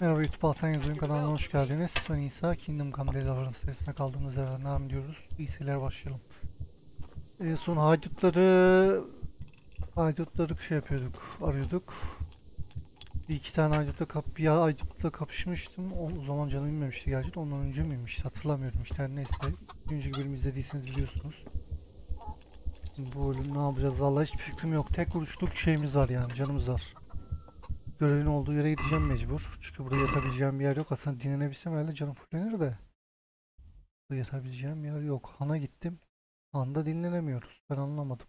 Merhaba YouTube ALSENYAZ Oyun kanalına hoş geldiniz. Ben İsa, Kingdom Come Deliverance listesine kaldığımız yerden devam ediyoruz. İyi seyirler, başlayalım. En son haydutları şey yapıyorduk, arıyorduk. Bir iki tane bir haydutla kapışmıştım. O zaman canım inmemişti gerçi. Ondan önce miymiş hatırlamıyorum işte. Her neyse. Önceki bölümü izlediyseniz biliyorsunuz. Şimdi bu bölüm ne yapacağız vallahi hiçbir fikrim yok. Tek vuruşluk şeyimiz var yani, canımız var. Görevin olduğu yere gideceğim mecbur. Çünkü burada yatabileceğim bir yer yok. Aslında dinlenebilsem herhalde canım fullenir de. Burada yatabileceğim bir yer yok. Han'a gittim. Han'da dinlenemiyoruz. Ben anlamadım.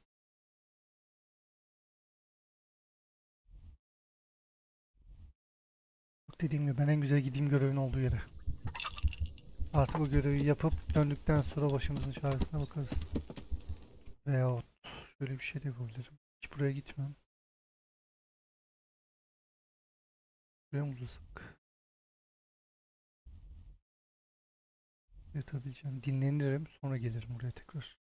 Dediğim gibi ben en güzel gideyim görevin olduğu yere. Artık o görevi yapıp döndükten sonra başımızın çaresine bakarız. Veyahut şöyle bir şey de yapabilirim. Hiç buraya gitmem. Buraya mı uzasak? Yatabileceğim. Dinlenirim. Sonra gelirim buraya tekrar.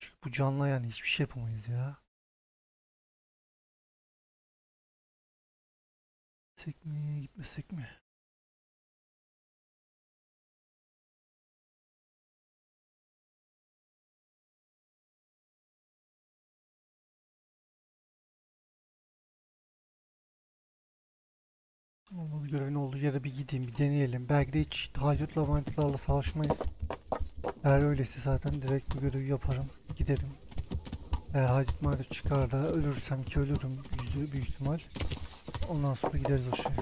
Çünkü bu canlı yani hiçbir şey yapamayız ya. Gitsek mi, gitmesek mi? Olmadı, görevin olduğu yere bir gideyim, bir deneyelim. Belki de hiç haydutla mantılarla savaşmayız. Eğer öyleyse zaten direkt bu görevi yaparım, giderim. Eğer haydut maydut çıkar da ölürsem, ki ölürüm büyük ihtimal. Ondan sonra gideriz o şeye.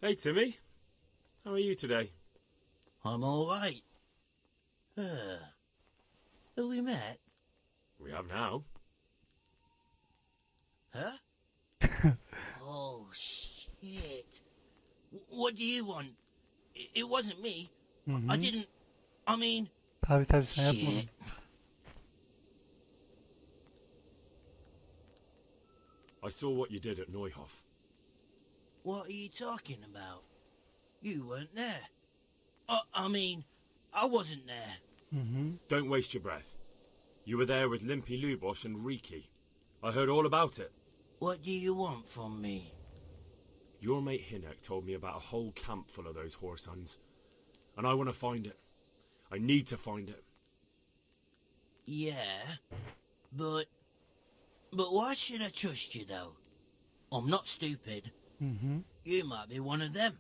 Hey Timmy, how are you today? I'm all right. Have we met? We have now. Huh? Oh, shit. What do you want? It wasn't me. I didn't... I mean... Tabii sen yapmadın. I saw what you did at Neuhof. What are you talking about? You weren't there. I mean, I wasn't there. Don't waste your breath. You were there with Limpy Lubosh and Riki. I heard all about it. What do you want from me? Your mate Hinek told me about a whole camp full of those horse huns. And I want to find it. I need to find it. Yeah, but why should I trust you, though? I'm not stupid. You might be one of them,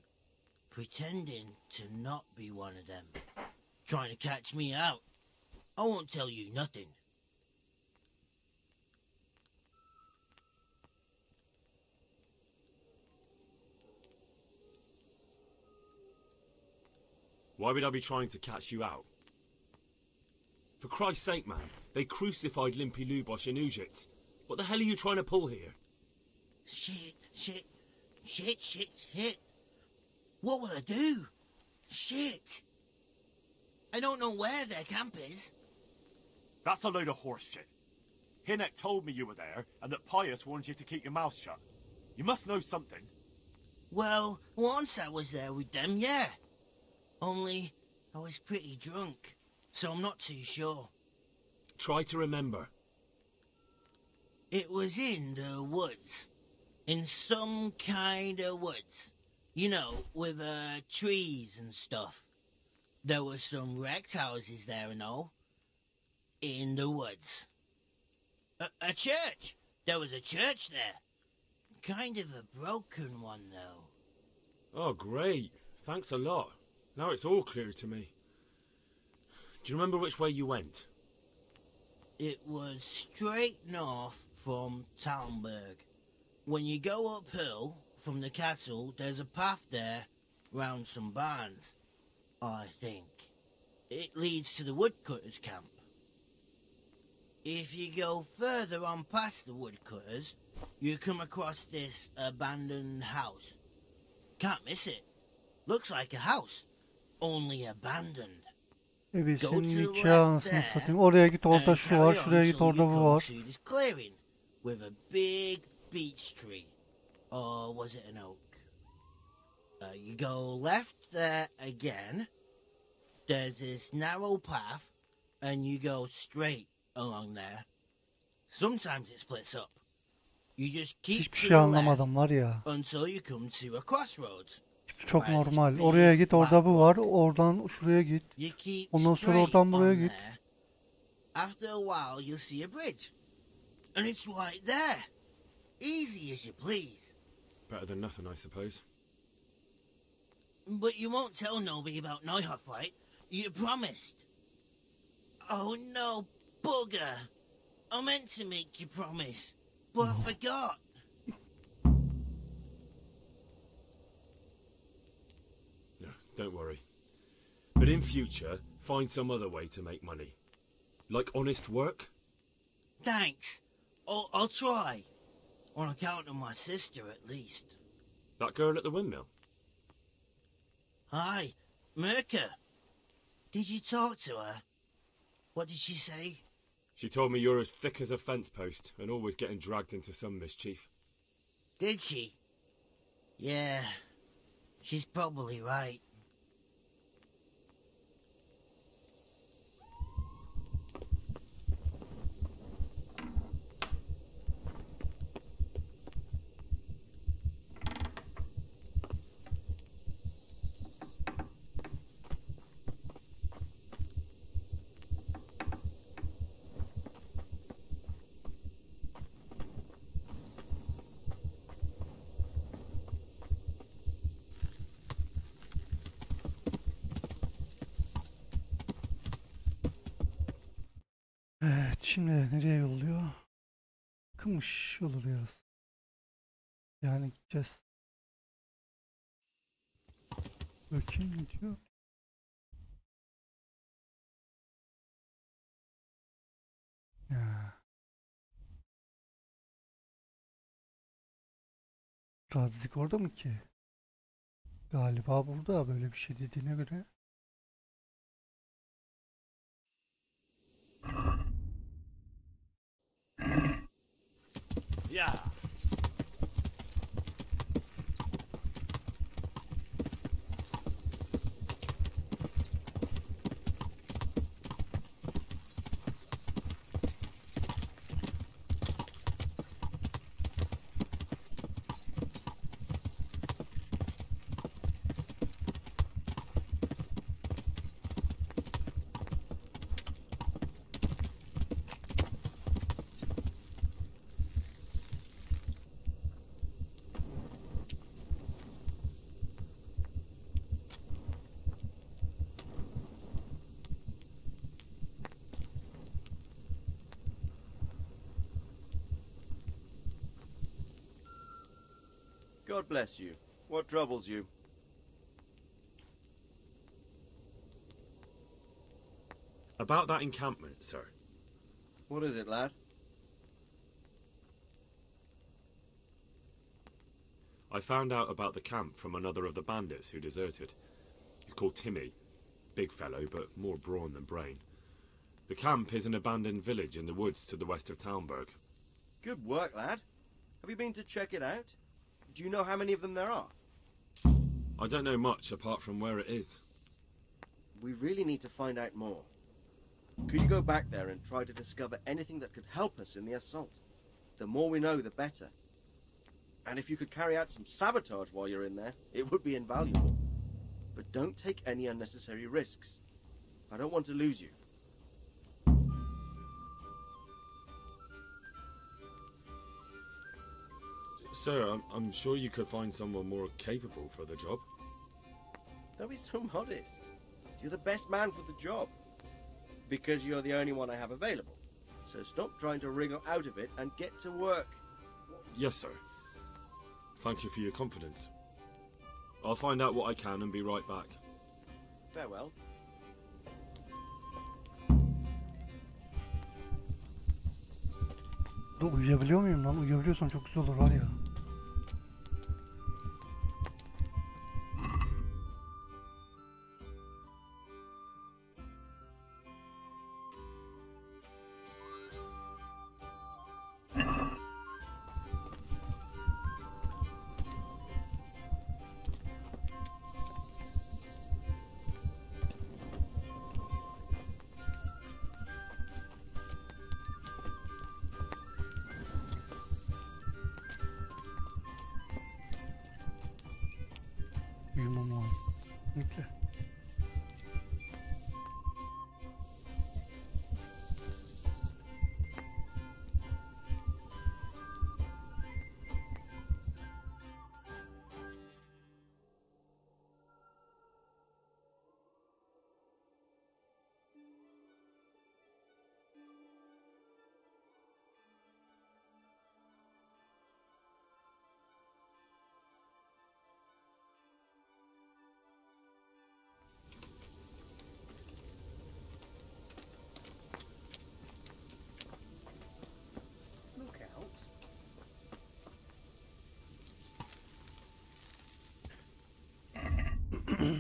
pretending to not be one of them, trying to catch me out. I won't tell you nothing. Why would I be trying to catch you out? For Christ's sake, man, they crucified Limpy Lubosh and Ujits. What the hell are you trying to pull here? Shit. What will I do? Shit. I don't know where their camp is. That's a load of horse shit. Hinek told me you were there and that Pius warned you to keep your mouth shut. You must know something. Well, once I was there with them, yeah. Only I was pretty drunk, so I'm not too sure. Try to remember. It was in the woods. In some kind of woods. You know, with trees and stuff. There were some wrecked houses there and all. In the woods. A church! There was a church there. Kind of a broken one, though. Oh, great. Thanks a lot. Now it's all clear to me. Do you remember which way you went? It was straight north from Talmberg. When you go uphill from the castle, there's a path there round some barns, I think. It leads to the woodcutters' camp. If you go further on past the woodcutters, you come across this abandoned house. Can't miss it. Looks like a house, only abandoned. Evet, Go senin to the hikaye left anasını there satayım. Oraya git, orada and şu var. carry on Şuraya git, till orada you bu come var. to this clearing with a big beech tree. Or was it an oak? You go left there again. There's this narrow path, and you go straight along there. Sometimes it splits up. You just keep Hiçbir to şey the left anlamadım var ya. until you come to a crossroads. Çok Right, normal. big Oraya git, orada flat bu var. rock. Oradan şuraya git. You keep Ondan sonra straight oradan buraya on git. there. After a while, you'll see a bridge. And it's right there. Easy as you please. Better than nothing, I suppose. But you won't tell nobody about Neuhoff, right? You promised. Oh no, bugger. I meant to make you promise, but I forgot. No, don't worry. But in future, find some other way to make money. Like honest work? Thanks. I'll try. On account of my sister, at least. That girl at the windmill? Hi, Mirka. Did you talk to her? What did she say? She told me you're as thick as a fence post and always getting dragged into some mischief. Did she? Yeah, she's probably right. Evet, şimdi nereye yolluyor? Kımış yolluyoruz. Yani gideceğiz. Bakayım ne diyor? Ya. Radzik orada mı ki? Galiba burada, böyle bir şey dediğine göre. Yeah. God bless you. What troubles you? About that encampment, sir. What is it, lad? I found out about the camp from another of the bandits who deserted. He's called Timmy. Big fellow, but more brawn than brain. The camp is an abandoned village in the woods to the west of Talmberg. Good work, lad. Have you been to check it out? Do you know how many of them there are? I don't know much apart from where it is. We really need to find out more. Could you go back there and try to discover anything that could help us in the assault? The more we know, the better. And if you could carry out some sabotage while you're in there, it would be invaluable. But don't take any unnecessary risks. I don't want to lose you. Sir, I'm sure you could find someone more capable for the job. Don't be so modest. You're the best man for the job. Because you're the only one I have available. So stop trying to wriggle out of it and get to work. Yes, sir. Thank you for your confidence. I'll find out what I can and be right back. Farewell. Da uyuyabiliyor muyum lan? Uyuyabiliyorsam çok güzel olur var ya. Uyumam lazım. Kesinlikle.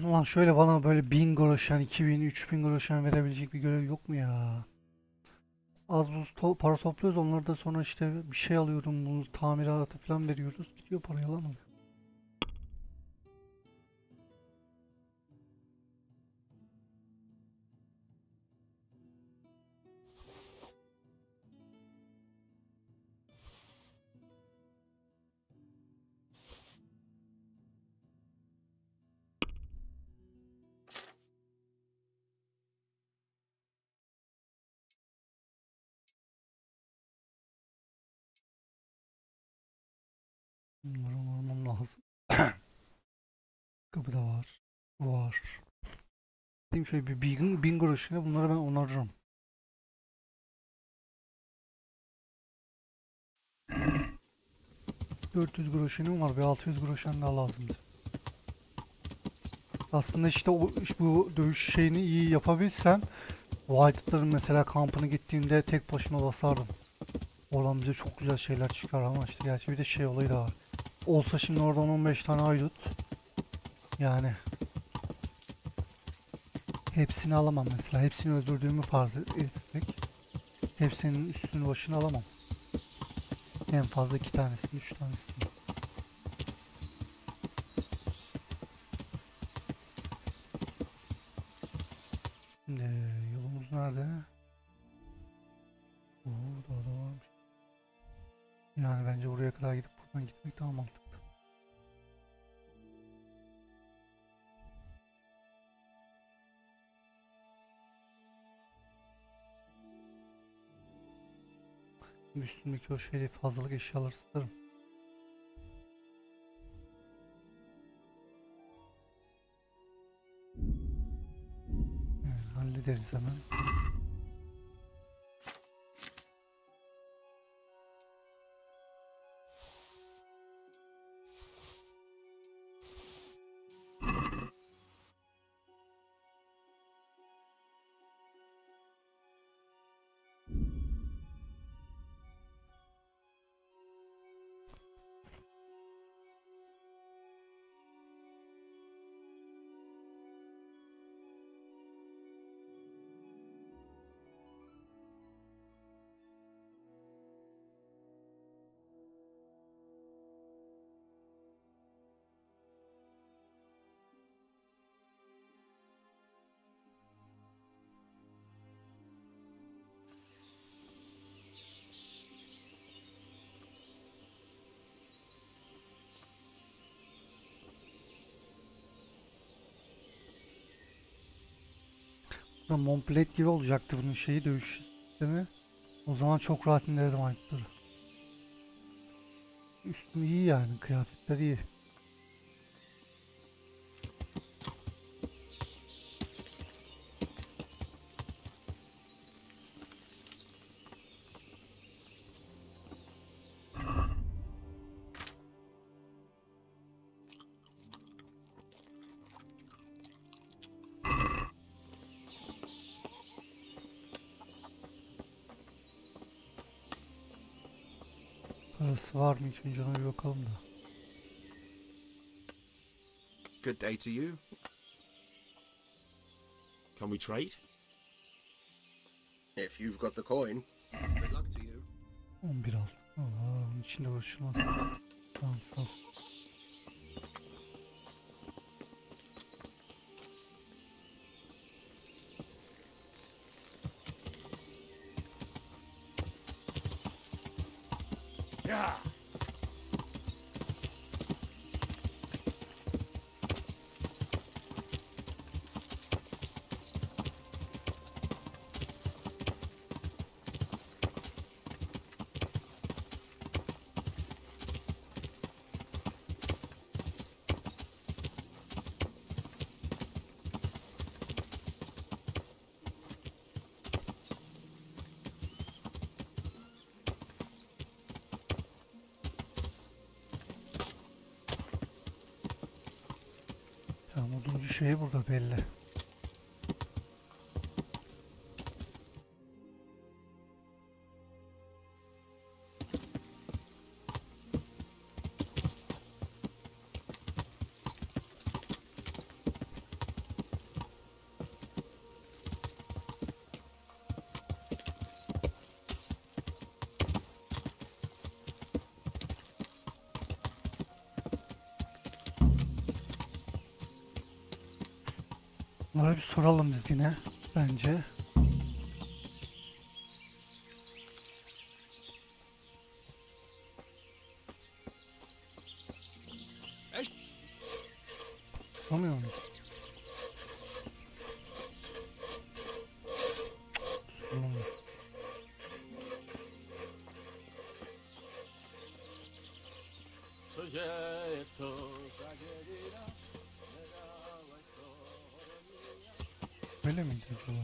Ulan şöyle bana böyle 1000 groşen, 2000, 3000 groşen verebilecek bir görev yok mu ya? Az buz para topluyoruz, onları da sonra işte bir şey alıyorum, bunu tamiratı falan veriyoruz. Gidiyor para, yalan mı? Bunları almam lazım. Kapıda var. Bu var. Diyeyim şöyle bir 1000 groşine bunları ben onarırım. $400 groşenim var, bir 600 groşen daha lazımdı. Aslında işte bu dövüş şeyini iyi yapabilsem White'ların mesela kampını gittiğimde tek başına basardım. Oradan bize çok güzel şeyler çıkar ama işte gerçi bir de şey olayı da var. Olsa şimdi oradan 15 tane haydut. Yani hepsini alamam mesela. Hepsini öldürdüğümü farz etsek. Hepsinin üstünü başını alamam. En fazla 2 tanesini, 3 tanesini. Şimdi yolumuz nerede? Oo, daha da varmış. Yani bence buraya kadar gidip buradan gitmek daha mantıklı. Üstündeki o şeyi fazlalık eşyaları satarım. Yani hallederiz hemen. Monplate gibi olacaktı bunun şeyi, dövüş sistemi. O zaman çok rahat indirdim ayıpları. Üstüm iyi yani, kıyafetler iyi. Parası var mı hiç, önce ona bir bakalım da. Good day to you. Can we trade? If you've got the coin. Good luck to you. 11 altın. Aa, onun içinde uğraşılmaz. Tamam, sağ ol. Yeah. Tamam, oduncu şeyi burada belli. Bunlara bir soralım biz yine bence. Tutamıyor muyuz? Tutamıyor. Öyle miydi acaba?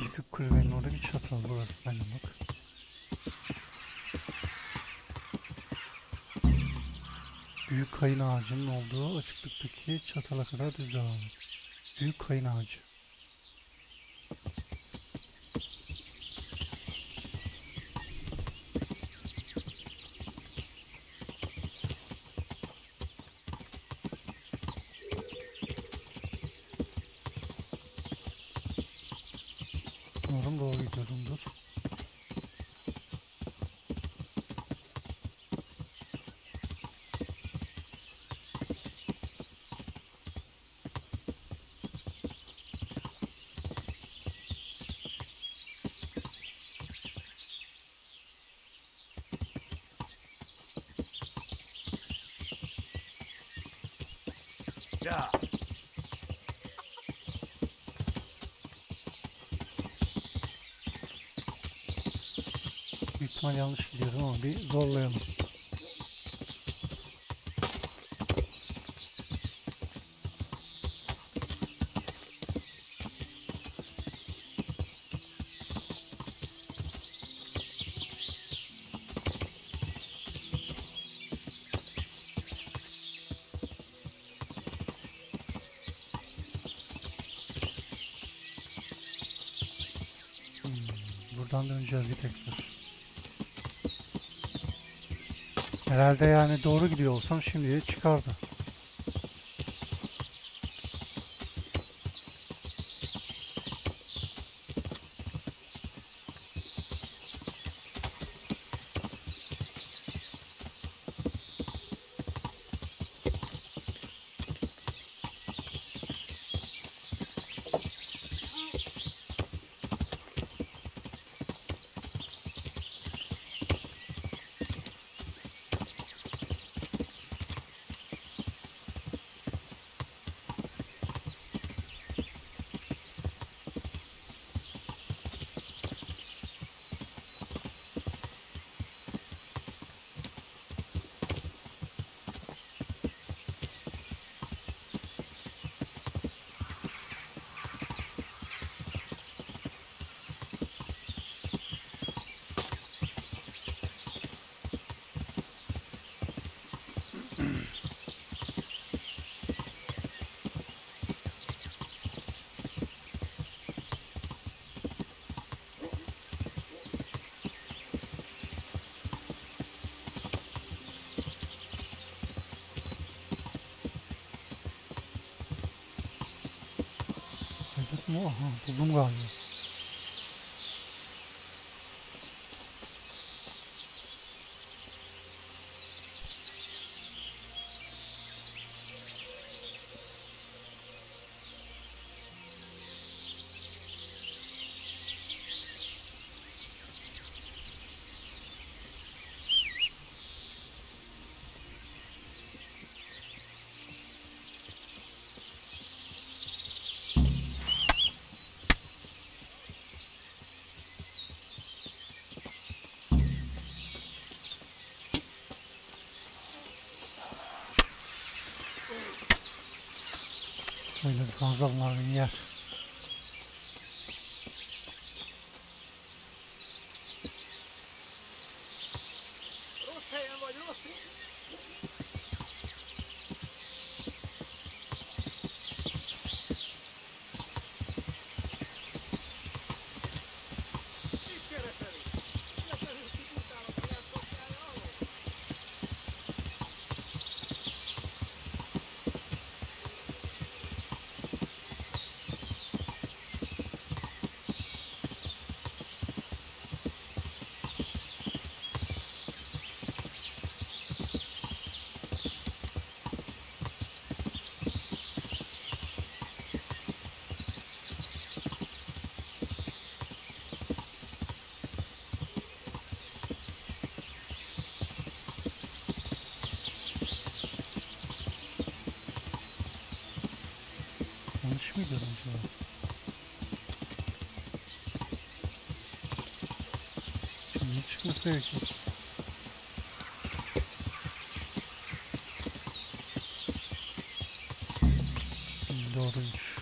Yıkık kulübenin orada bir çatal, burası aynen bak. Büyük kayın ağacının olduğu açıklıktaki çatala kadar düz devam et. Büyük kayın ağacı. Umarım doğru gidiyorumdur. Yeah. Büyük ihtimal yanlış gidiyorum ama bir zorlayalım. Buradan döneceğiz bir tekrar. Herhalde yani doğru gidiyor olsam şimdiye çıkardı. Aha, buldum galiba. Böyle bir fazla bunlar beni yer. Yanlış mı gördüm acaba? Şimdi çıkması gerekiyor. Doğruymuş.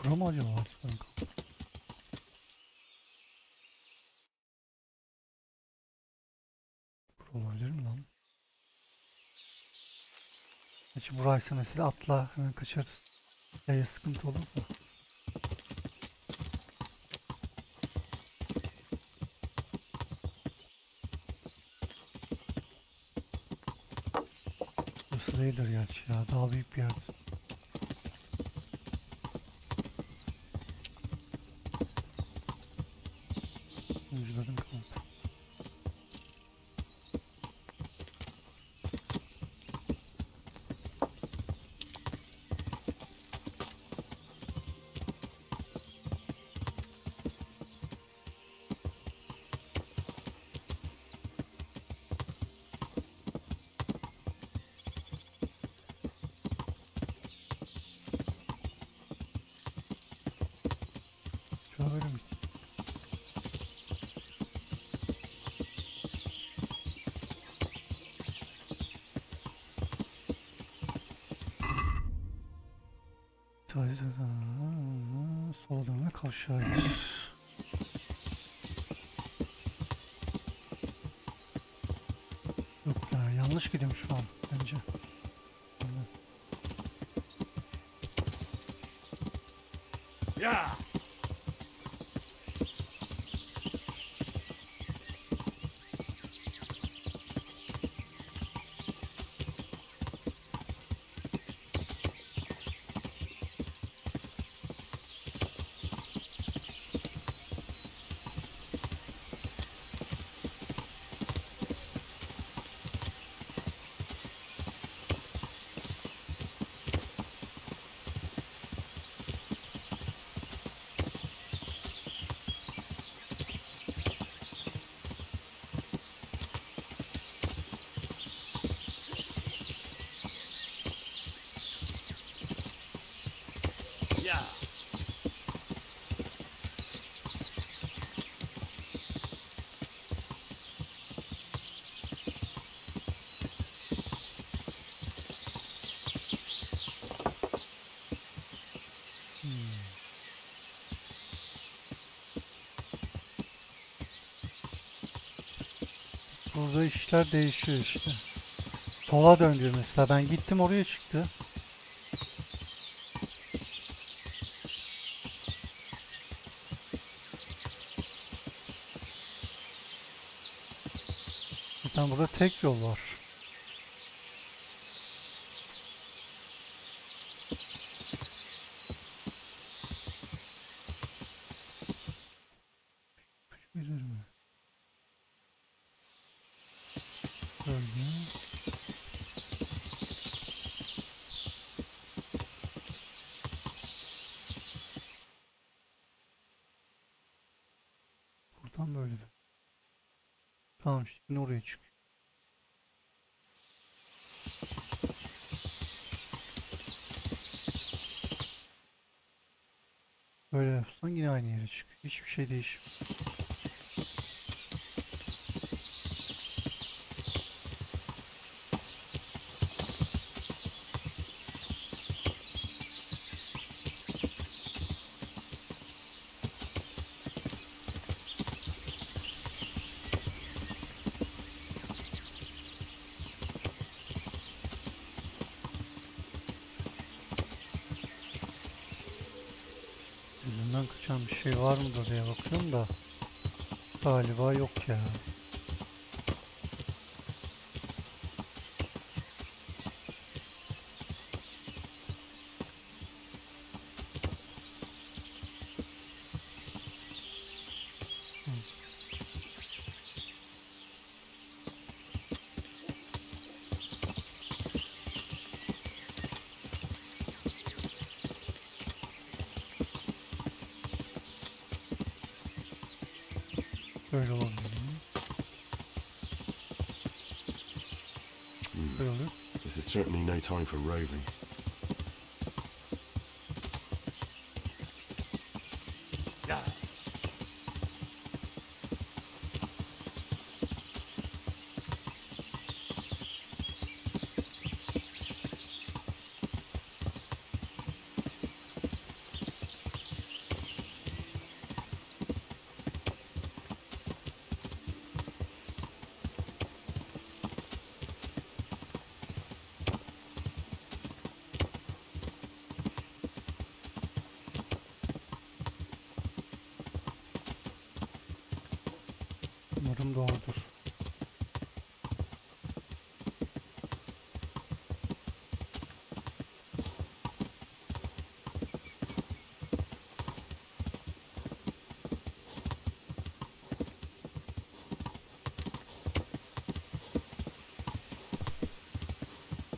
Bura mı acaba? Bura olabilir mi lan? Gerçi buraysa mesela atla hemen kaçarız. Ya sıkıntı olur da. Burası değildir gerçi ya. Daha büyük bir yer. Oyuncuların kampı. Şu an böyle mi? Sola dönmek aşağıya. Yok ya, yanlış gidiyorum şu an bence. Ya! Burada işler değişiyor işte. Sola dön diyor mesela. Ben gittim oraya çıktı. Zaten burada tek yol var. Bilir mi? Böyle. Buradan böyle de. Tamam şimdi oraya çık. Böyle yapsan yine aynı yere çık. Hiçbir şey değişmiyor. Yüzünden kaçan bir şey var mıdır diye bakıyorum da galiba yok ya. Böyle olabilir mi? Böyle olur. This is certainly no time for roving. Umarım doğrudur.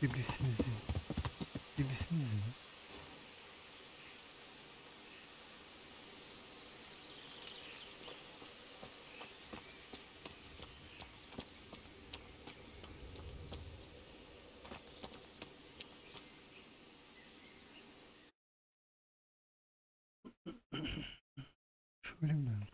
Biblisinizi. Biblisinizi. Şöyle mi dönüyor?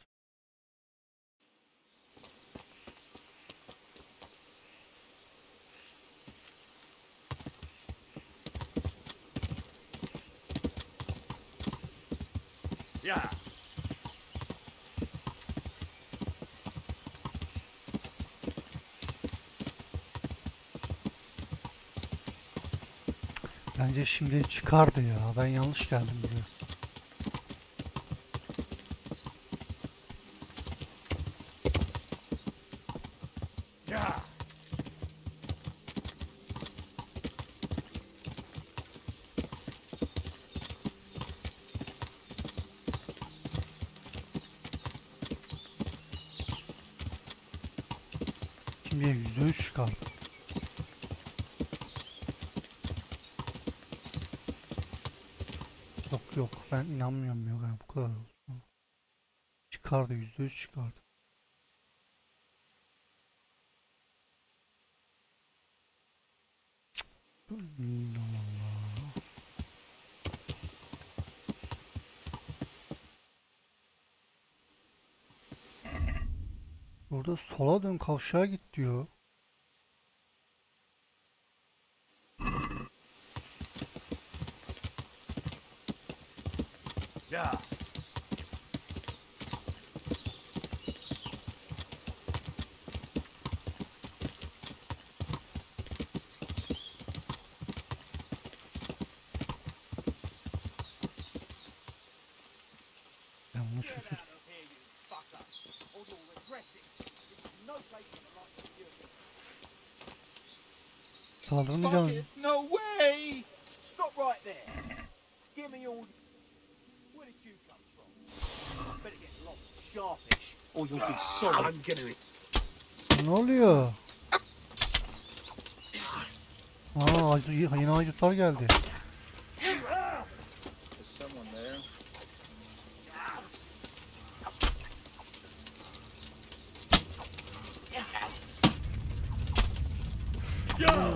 Bence şimdi çıkardı ya. Ben yanlış geldim buraya. Şimdi %3 çıkardı. Yok ben inanmıyorum ya ben bu kadar olsun. Çıkardı %3 çıkardı. Allah Allah. Burada sola dön, kavşağa git diyor. Ya. Yanlış fikir. Saldırmayacağım. No way! Stop right there. Give me all. Where did you come from? Better get lost sharpish, or you'll be sorry. I'm getting it. Ne oluyor? Aa, yine haydutlar geldi. There's someone there.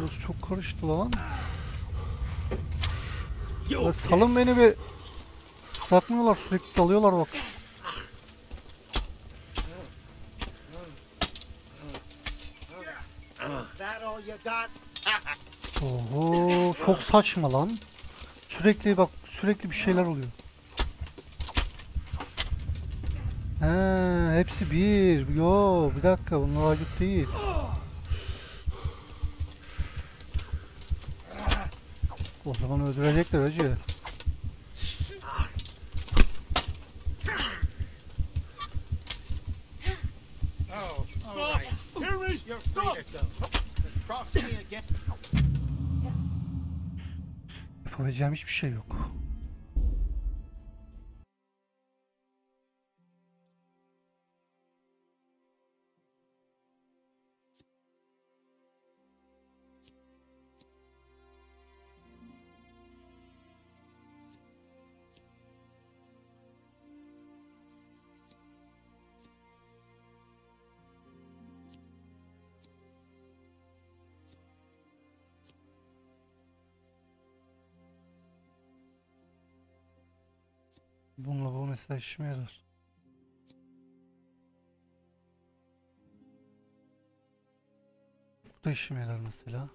Burası çok karıştı lan. Ya salın beni bir. Bırakmıyorlar, sürekli dalıyorlar bak. That all you got? Oho, çok saçma lan. Sürekli bak, sürekli bir şeyler oluyor. He, hepsi bir. Yo, bir dakika, bunlar acık değil. O zaman öldürecekler hacı. Oh, all right. You're free to go. Cross me again. Yapabileceğim hiçbir şey yok. Bununla bu mesela işime yarar. Bu da işime yarar mesela.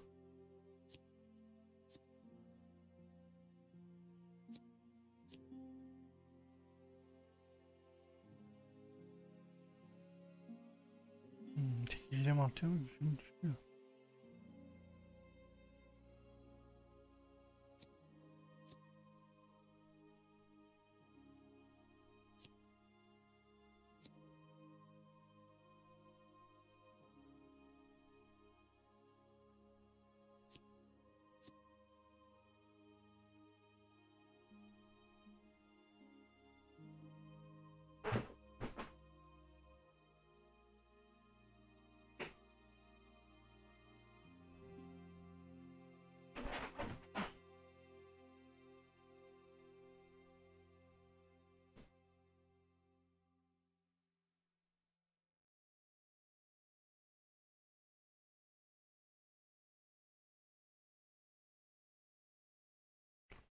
Çekiciyle mi artıyor mu? Gücüm düşüyor.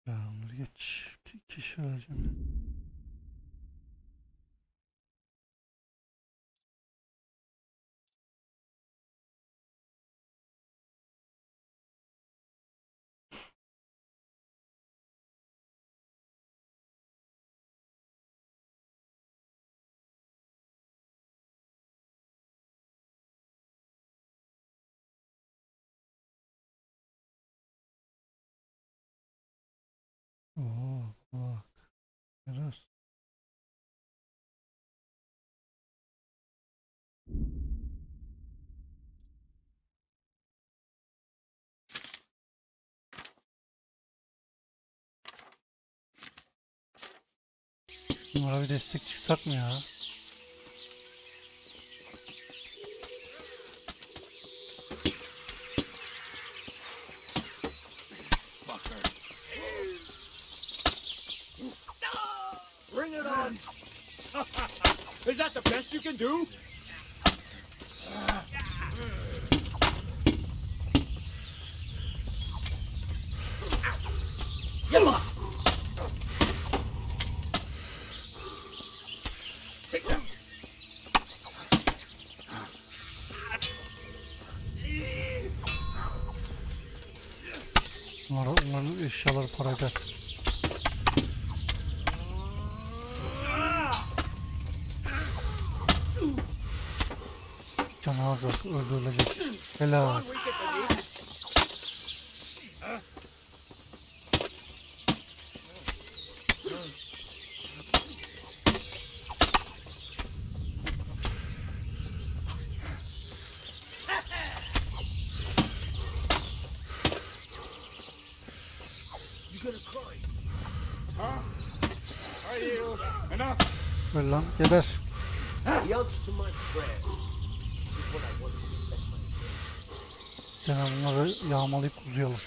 Ya onları geç. Kişi vereceğim. Oo, bak. Yarar. Bunlara bir destek çıksak mı ya? Bring it on! Is that the best you can do? Yalla! Take that! kadar para eder. Canı az öldürülecek. Helal. Ver lan, geber. The answer to my prayers is what I want to do best way. Gene bunları yağmalayıp uzayalım.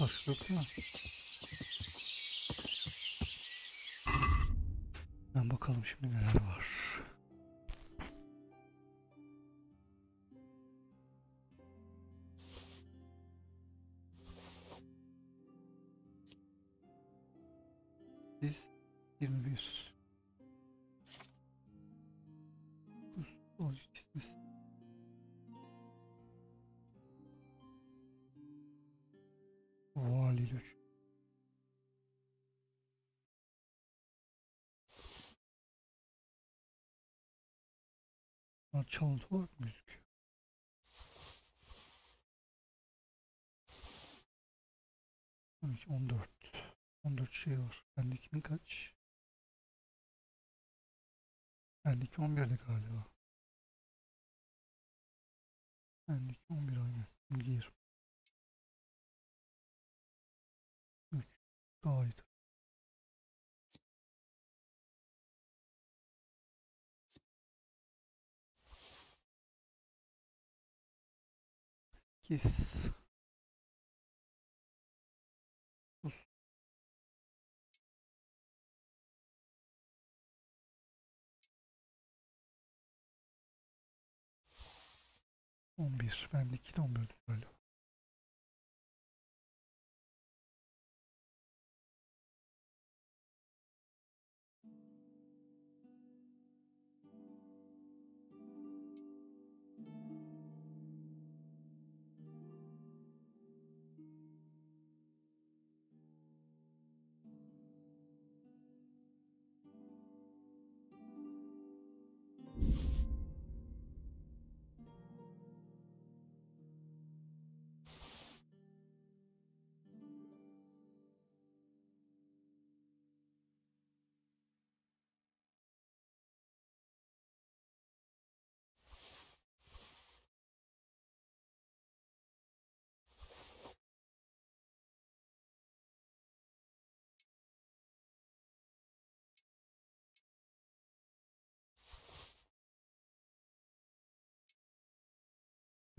Başka yok mu? Ben bakalım şimdi neler var. Biz 21. Futbolcu çizmesi. Valiyle üç. Çalıntı var mı gözüküyor? 12, 14. 14 şey var. Bendekinin kaç? Bendeki 11'de galiba. Bendeki 11 aynı. Gir. 3. Daha iyi. Kes. 11. Bendeki de 11'de galiba.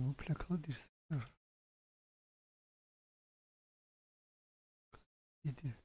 Bu plakalı dirsekler. 7.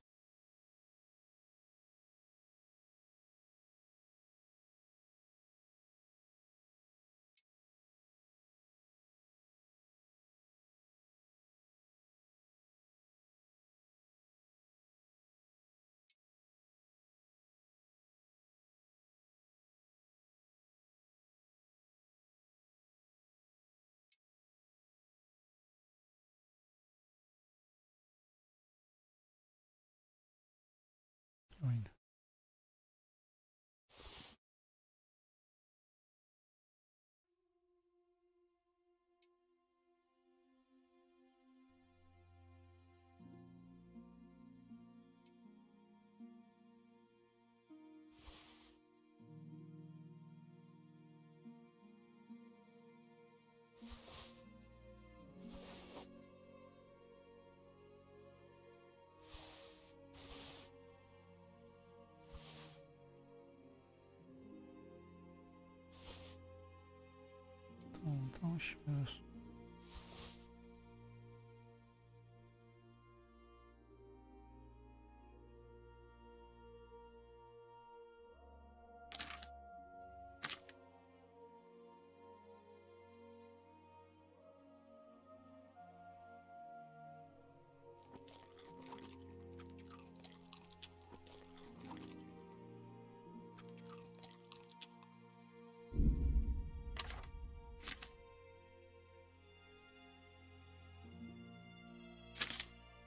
Aynen. Tamam şimdi.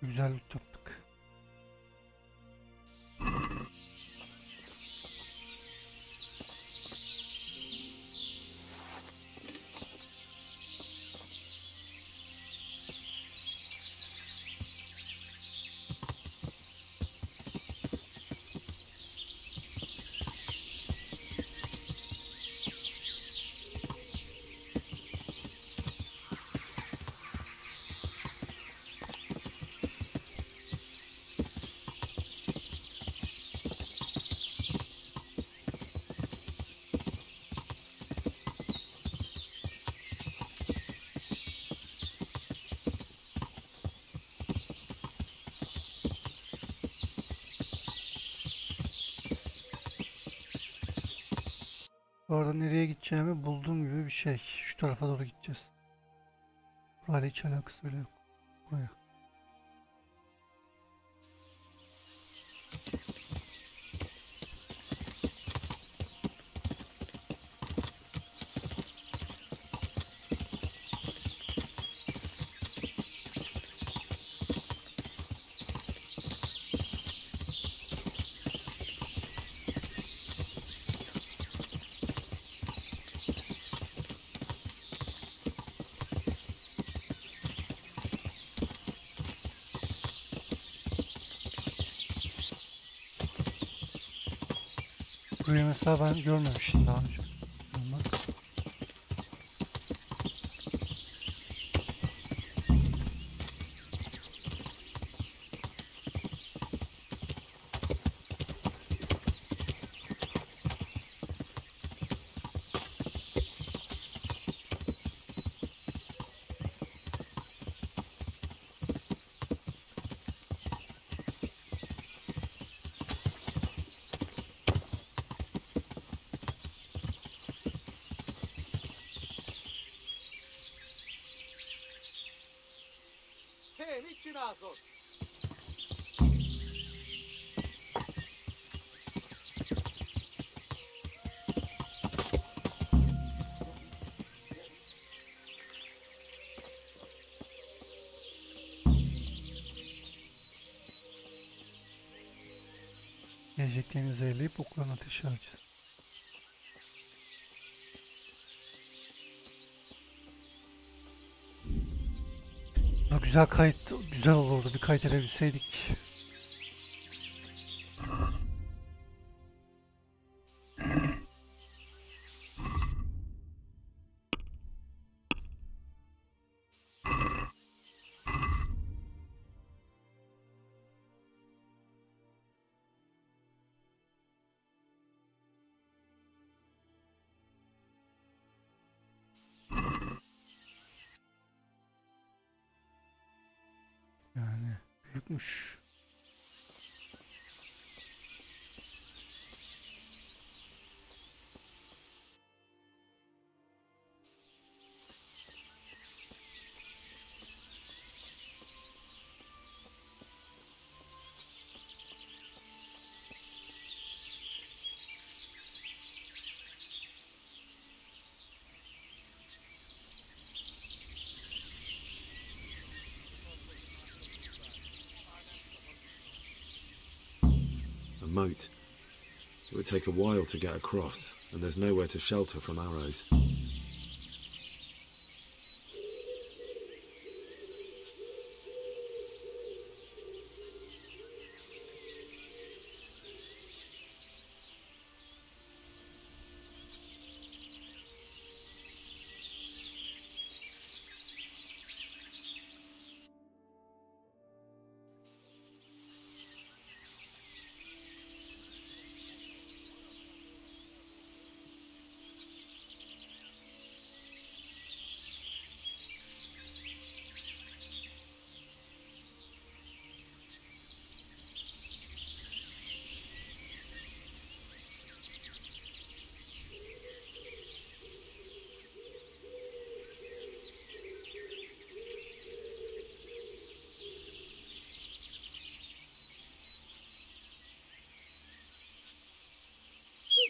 Güzel loot yaptık. Bu arada nereye gideceğimi bulduğum gibi bir şey. Şu tarafa doğru gideceğiz. Burayla hiç alakası bile yok. Buraya. Burayı mesela ben görmemiştim daha önce. Olmaz. Hey, niçin ağzın? Geleceklerinizi eleyip oklarına ateşe alacağız. Güzel kayıt, güzel olurdu bir kayıt edebilseydik. Yani büyükmüş. A moat. It would take a while to get across, and there's nowhere to shelter from arrows.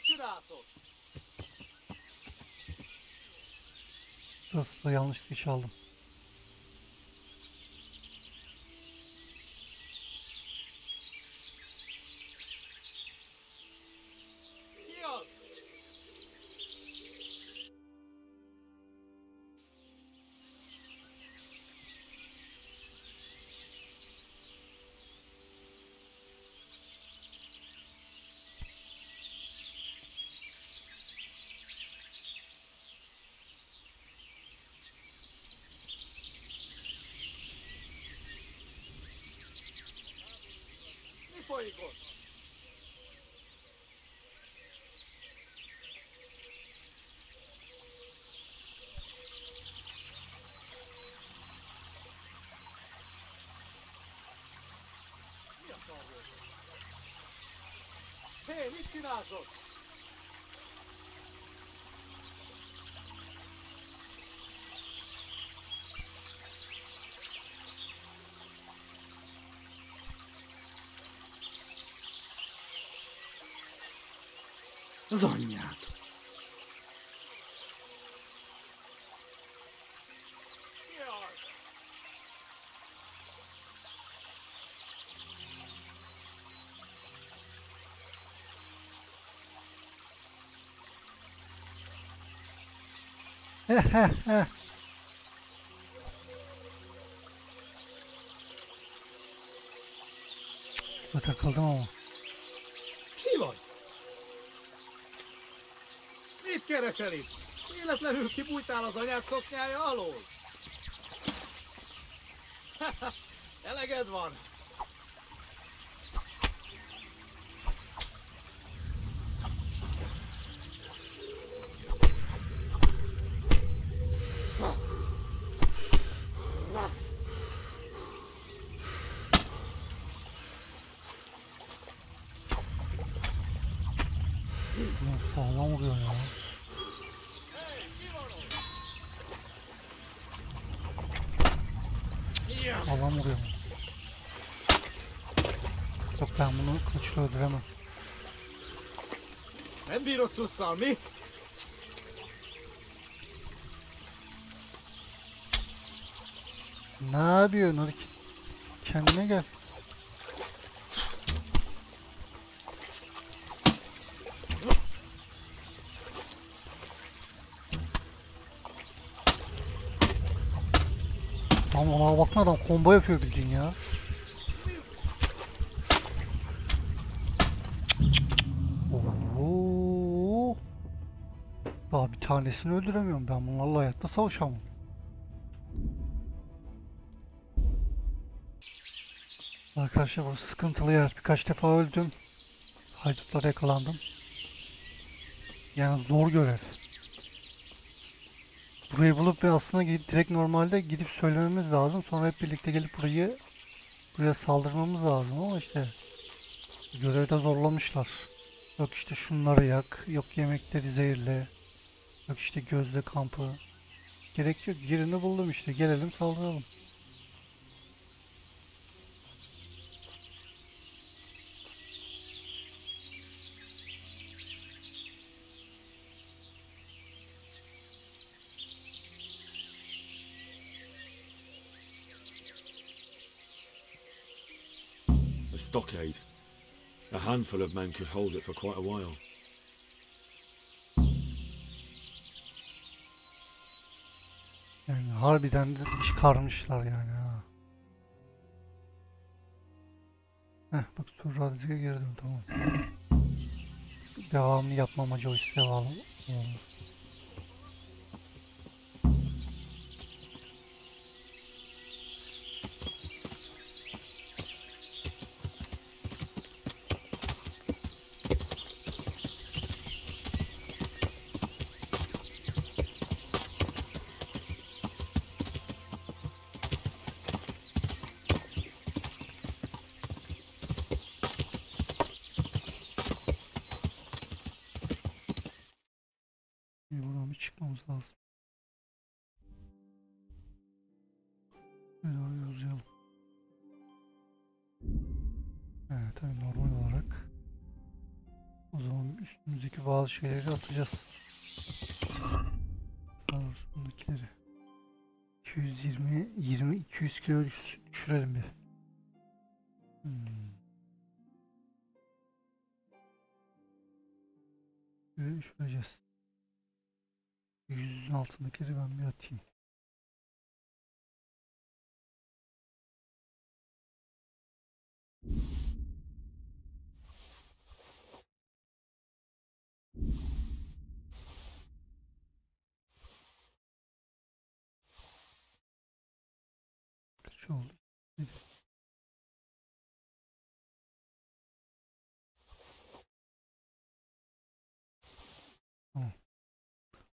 Niçin ağzın? Burası da yanlış iş aldım. dolgozol. Mi a szarról? Hé, mit csinálsz ott? Az anyját. Mi az? Takıldım ama. Ki vagy? Mit keresel itt? Véletlenül kibújtál az anyád szoknyája alól? Eleged van. Sağlam vuruyor ya. Sağlam vuruyor. Yok, ben bunu kılıçla öldüremem. Nem bírod szusszal, mi? Ne yapıyorsun hareket? Kendine gel. Tam ona baksana, adam combo yapıyor bildiğin ya. Oo. Daha bir tanesini öldüremiyorum, ben bunlarla hayatta savaşamam. Arkadaşlar bu sıkıntılı yer. Birkaç defa öldüm. Haydutlara yakalandım. Yani zor görev. Burayı bulup ve aslında gidip direkt normalde gidip söylememiz lazım. Sonra hep birlikte gelip buraya saldırmamız lazım ama işte görevde zorlamışlar. Yok işte şunları yak, yok yemekleri zehirle, yok işte gözle kampı. Gerek yok. Yerini buldum işte. Gelelim saldıralım. A stockade. A handful of men could hold it for quite a while. Yani harbiden de çıkarmışlar yani ha. Heh bak, sonra geri dön, tamam. Devamını yapmam acı o işte devamı. Buradan bir çıkmamız lazım. Böyle oraya uzayalım. Evet, tabii normal olarak. O zaman üstümüzdeki bazı şeyleri atacağız. Daha doğrusu bundakileri. 200 kilo düşürelim bir. Böyle düşüreceğiz. 100'ün altındakileri ben bir atayım. Kaç oldu?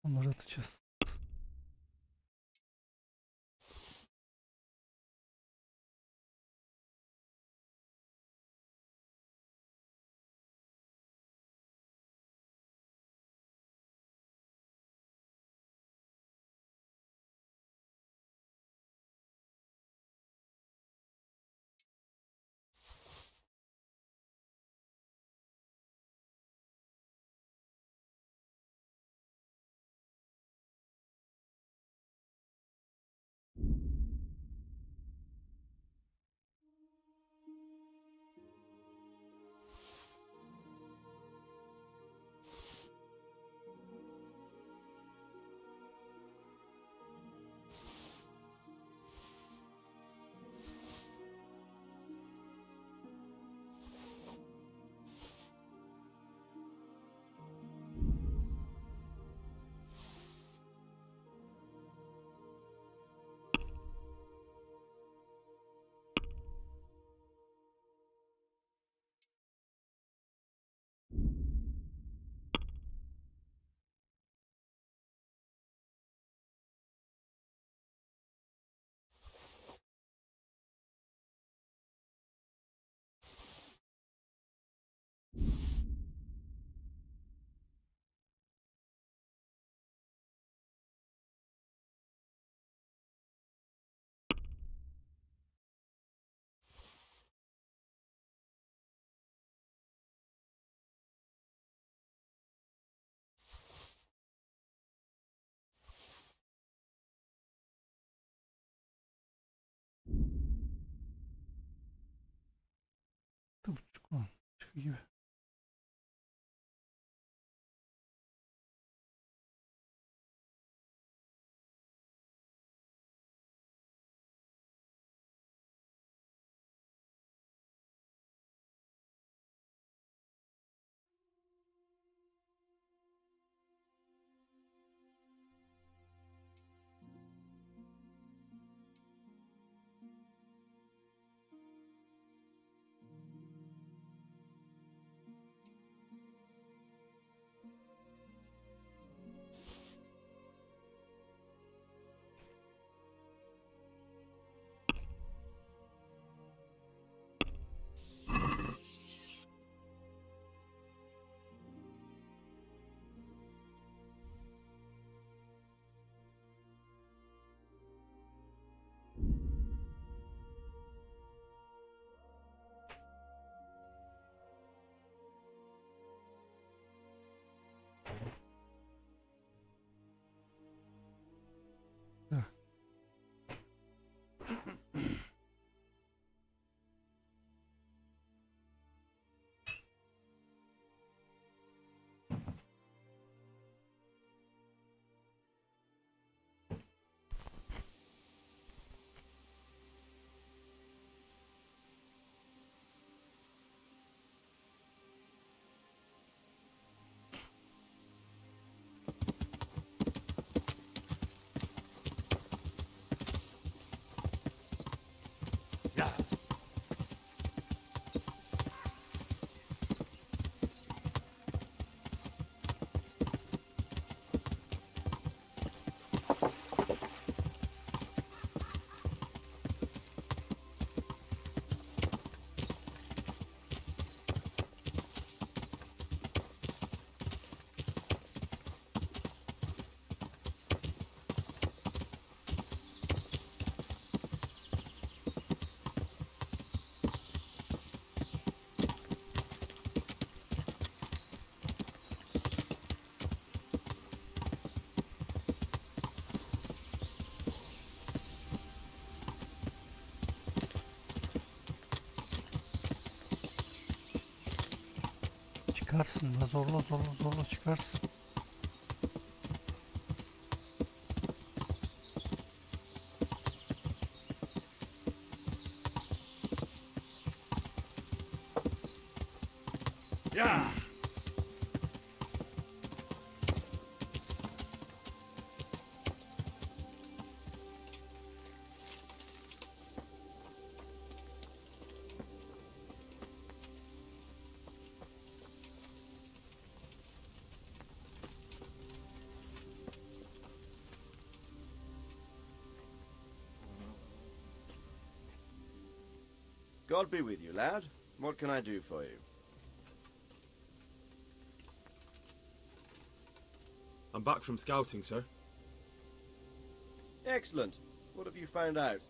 Onları atacağız. Buçuk mu? Çıkı gibi. Çıkarsın da zorla zorla zorla çıkarsın. Yeah. God be with you, lad. What can I do for you? I'm back from scouting, sir. Excellent. What have you found out?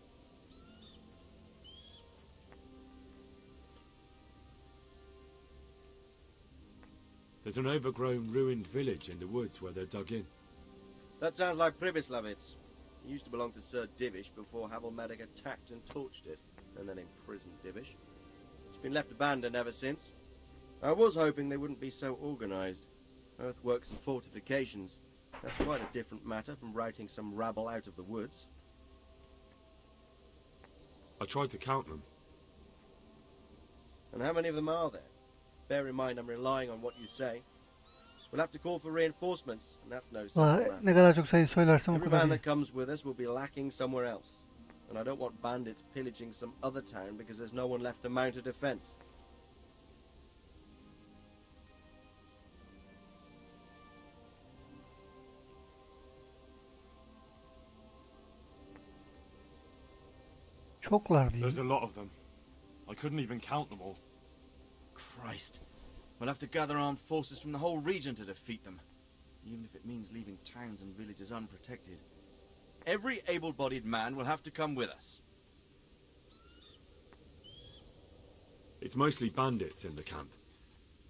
There's an overgrown, ruined village in the woods where they're dug in. That sounds like Pribyslavitz. It used to belong to Sir Divish before Havelmedic attacked and torched it, and then imprisoned Divish. It's been left abandoned ever since. I was hoping they wouldn't be so organised. Earthworks and fortifications. That's quite a different matter from routing some rabble out of the woods. I tried to count them. And how many of them are there? Bear in mind I'm relying on what you say. We'll have to call for reinforcements, and that's no simple matter. Ne kadar çok sayı söylersem o Every kadar man iyi. that comes with us will be lacking somewhere else. And I don't want bandits pillaging some other town because there's no one left to mount a defense. Çoklar değil. There's a lot of them. I couldn't even count them all. Christ. We'll have to gather armed forces from the whole region to defeat them. Even if it means leaving towns and villages unprotected. Every able-bodied man will have to come with us. It's mostly bandits in the camp.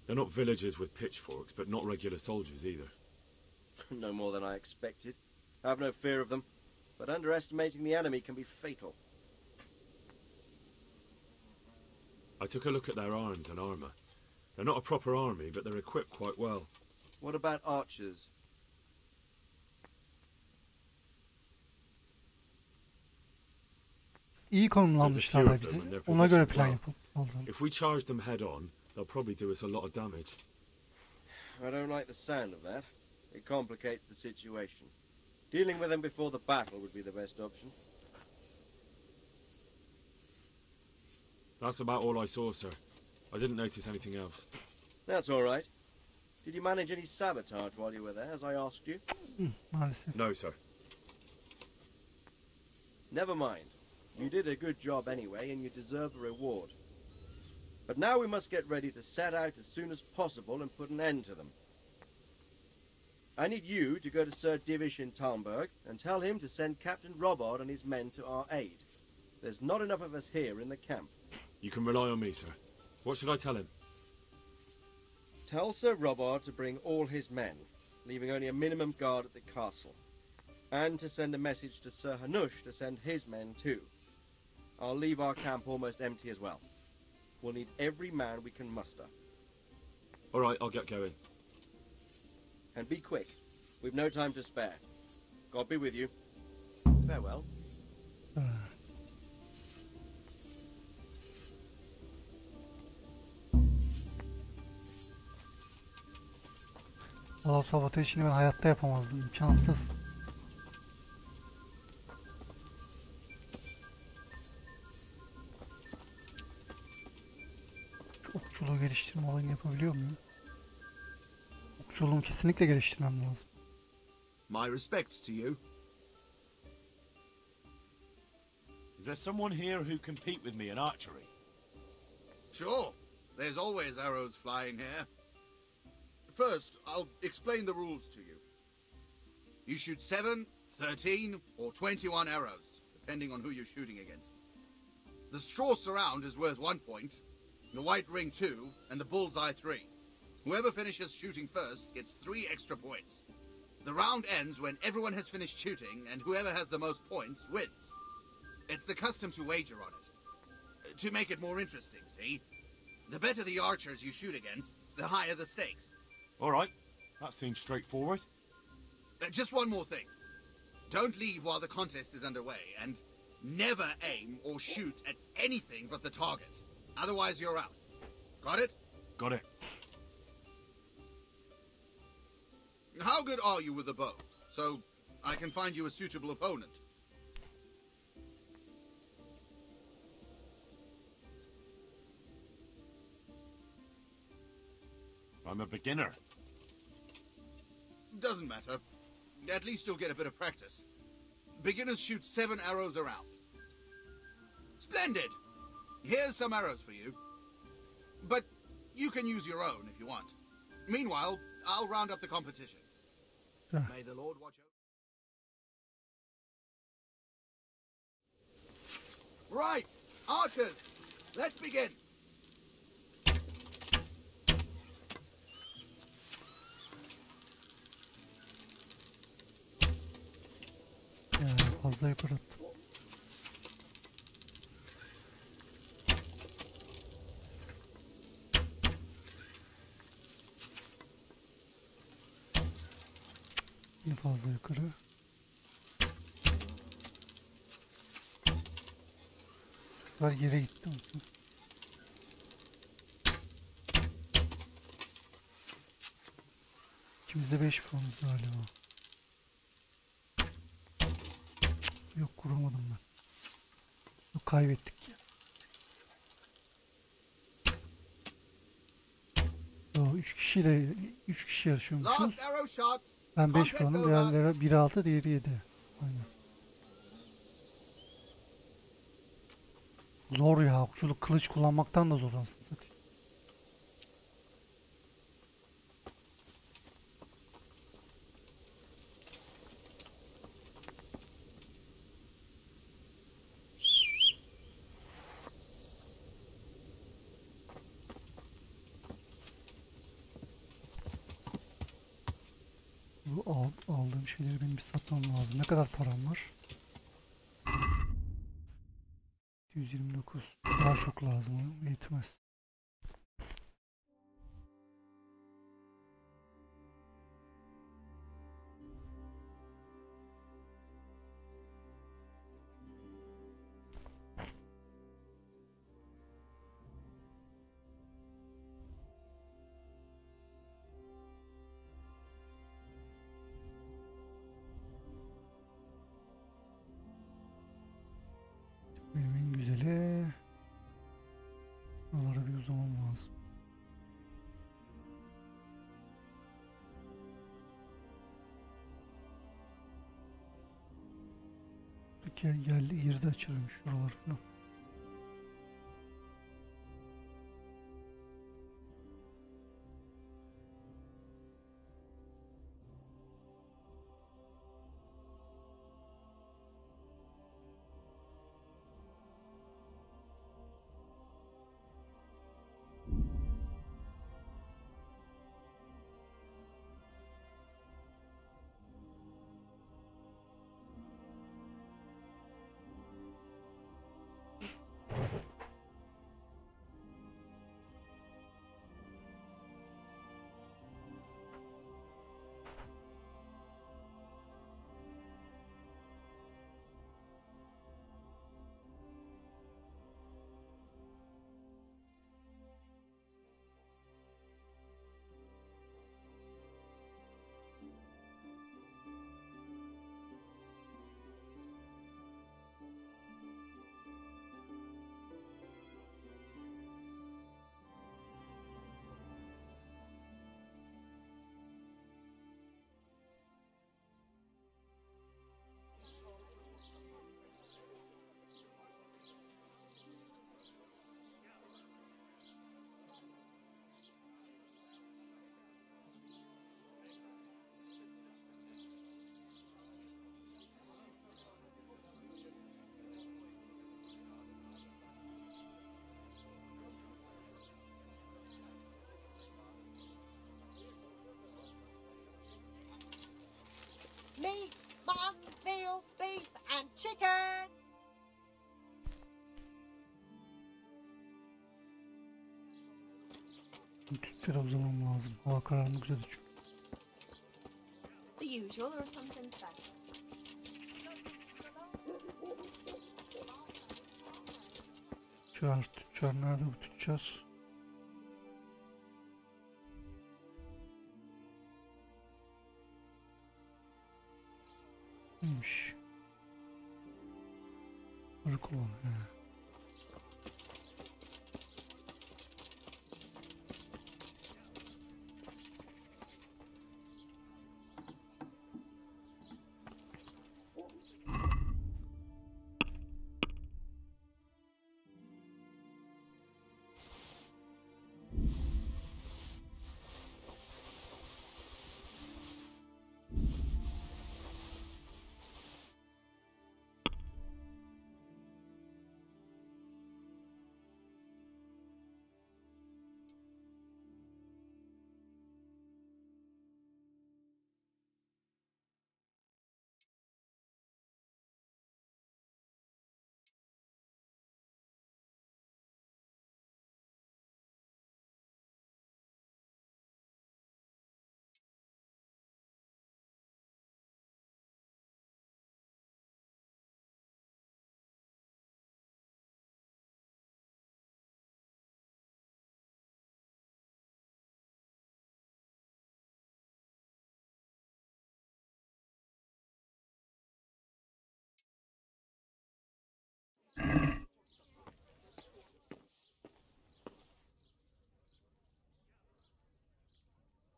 They're not villagers with pitchforks, but not regular soldiers either. No more than I expected. I have no fear of them. But underestimating the enemy can be fatal. I took a look at their arms and armour. They're not a proper army, but they're equipped quite well. What about archers? İyi konumlanmışlar da bizi. Ona göre plan yapalım. If we charge them head on, they'll probably do us a lot of damage. I don't like the sound of that. It complicates the situation. Dealing with them before the battle would be the best option. That's about all I saw, sir. I didn't notice anything else. That's all right. Did you manage any sabotage while you were there, as I asked you? Maalesef. No, sir. Never mind. You did a good job anyway, and you deserve a reward. But now we must get ready to set out as soon as possible and put an end to them. I need you to go to Sir Divish in Talmberg and tell him to send Captain Robard and his men to our aid. There's not enough of us here in the camp. You can rely on me, sir. What should I tell him? Tell Sir Robard to bring all his men, leaving only a minimum guard at the castle. And to send a message to Sir Hanush to send his men too. I'll leave our camp almost empty as well. We'll need every man we can muster. All right, I'll get going. And be quick. We've no time to spare. God be with you. Farewell. Valla sabote işini ben hayatta yapamazdım. İmkansız. Okçuluğu geliştirme olayını yapabiliyor muyum? Okçuluğumu kesinlikle geliştirmem lazım. My respects to you. Is there someone here who can compete with me in archery? Sure. There's always arrows flying here. First, I'll explain the rules to you. You shoot 7, 13, or 21 arrows, depending on who you're shooting against. The straw surround is worth 1 point, the white ring 2, and the bullseye 3. Whoever finishes shooting first gets 3 extra points. The round ends when everyone has finished shooting, and whoever has the most points wins. It's the custom to wager on it. To make it more interesting, see? The better the archers you shoot against, the higher the stakes. All right, that seems straightforward. Just one more thing. Don't leave while the contest is underway, and never aim or shoot at anything but the target. Otherwise, you're out. Got it? Got it. How good are you with the bow? So I can find you a suitable opponent. I'm a beginner. Doesn't matter. At least you'll get a bit of practice. Beginners shoot 7 arrows around. Splendid! Here's some arrows for you. But you can use your own if you want. Meanwhile, I'll round up the competition. May the Lord watch over. Right, archers, let's begin. Ya fazla yukarı attım. Yine fazla yukarı. Var yere gittim. İkimizde 5 puanız galiba. Yok kuramadım ben. Yok kaybettik ya. Yo 3 kişi yarışıyormuşuz. Last arrow shot. Ben 5 puanım, diğerleri biri 6, diğeri 7. Aynen. Zor ya, okçuluk kılıç kullanmaktan da zor aslında. Bu aldığım şeyleri benim bir satmam lazım. Ne kadar param var? 129. Daha çok lazım. Yetmez. Benim en güzeli buralara bir uzamam lazım. Geldi yerde açarım şuraları falan. Meat, mutton, veal, beef and chicken. Biraz zaman lazım. Hava karanlık güzel çünkü. The usual or something special? Tüccar nerede bu tüccar? Neymiş? Arık olan.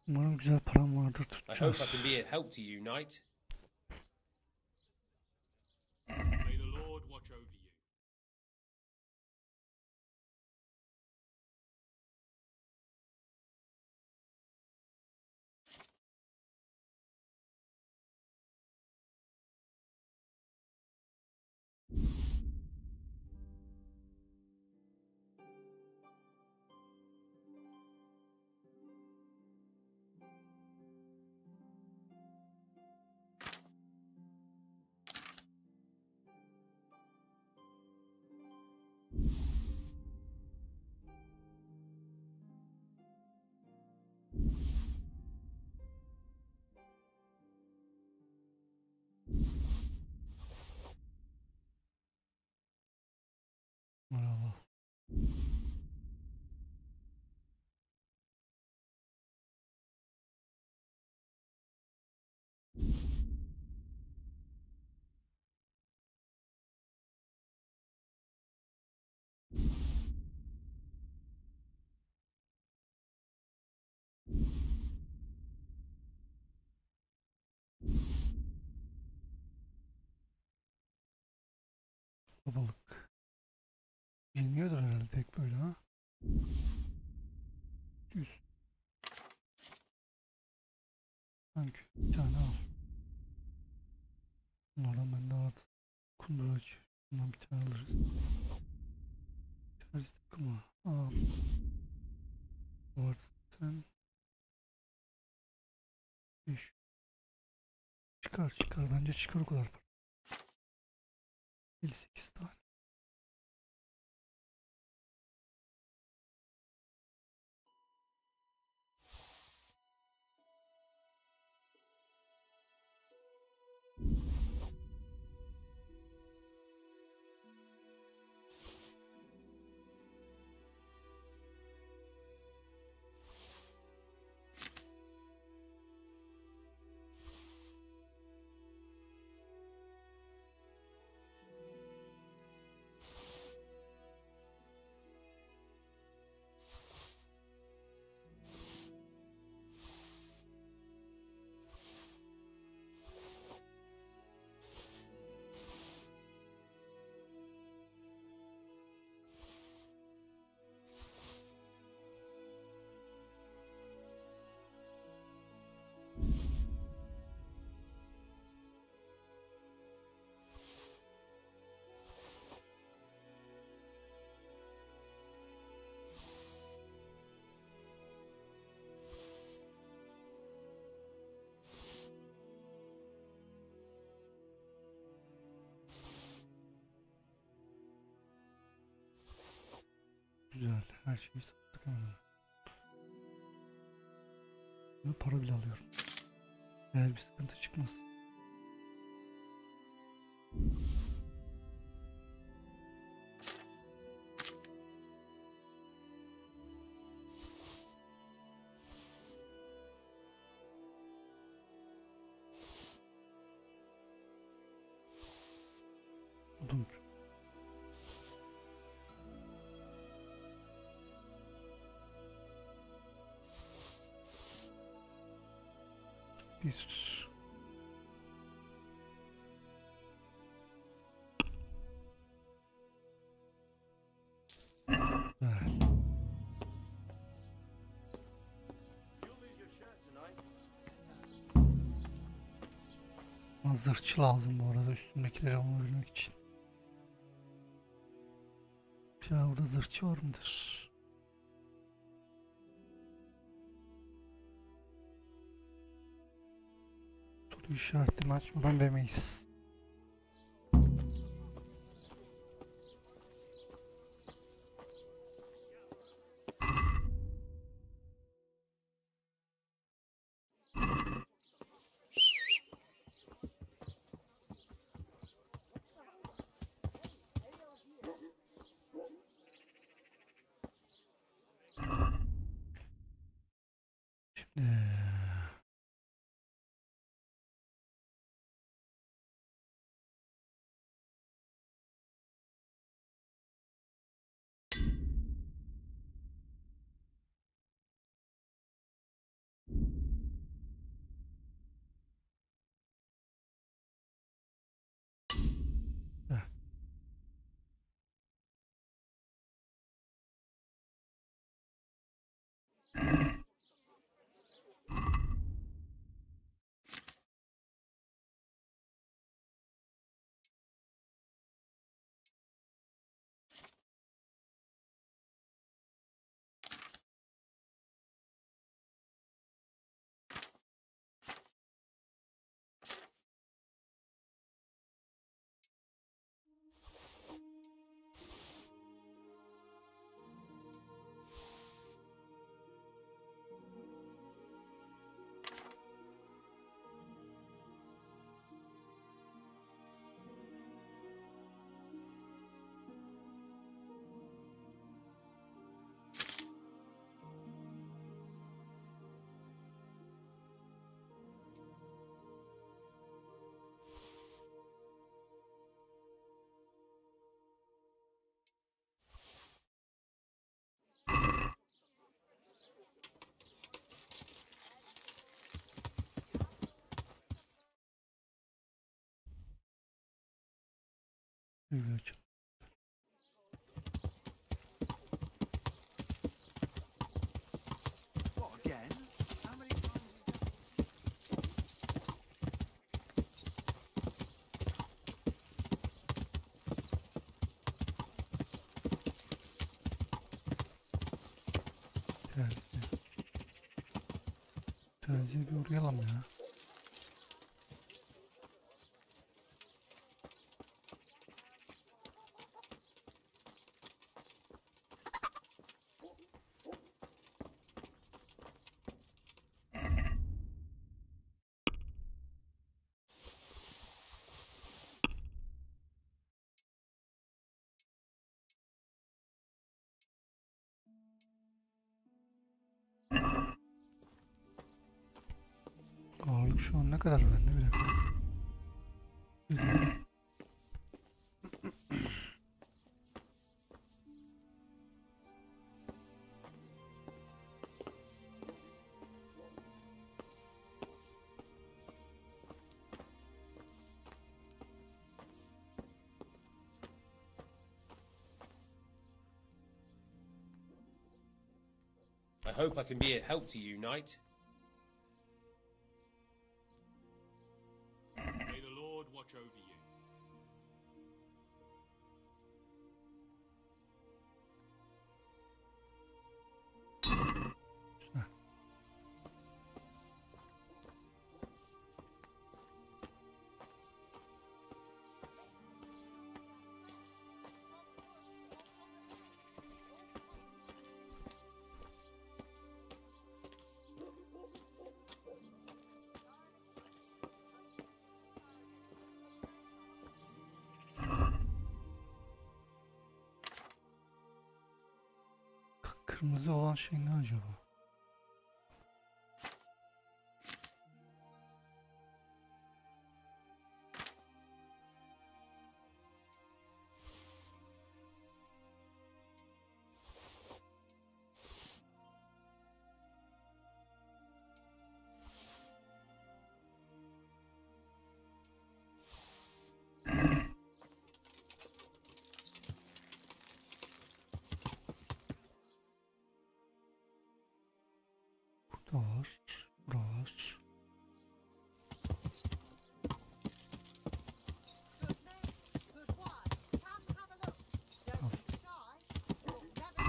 Umarım güzel param vardır I tutacağız. hope I can be a help to you, knight. May the Lord watch over you. Merhaba. Balık. Bilmiyordur herhalde tek böyle ha. 100. Sanki bir tane al. Bunlardan bende vardı. Kunduraç. Bundan bir tane alırız. Terzi takımı al. Var sen. 5. Çıkar bence çıkar o kadar para. 58 tane. Güzel. Her şeyi sattık hemen. Ve para bile alıyorum. Eğer bir sıkıntı çıkmaz. Odun. Bir. Güzel. Bana zırhçı lazım bu arada üstündekileri alabilmek için. Ya burada zırhçı var mıdır? Soru işaretini açmadan demeyiz. Şimdi Duygu açalım. What again? How many times? Terziye bir uğrayalım ya. Ağırlık şu an ne kadar bende, bir dakika. I hope I can be a help to you, Knight. May the Lord watch over you. Kırmızı olan şey ne acaba? Burada var, burada var. Good men, good wives. Come have a look. Don't be shy. You'll never.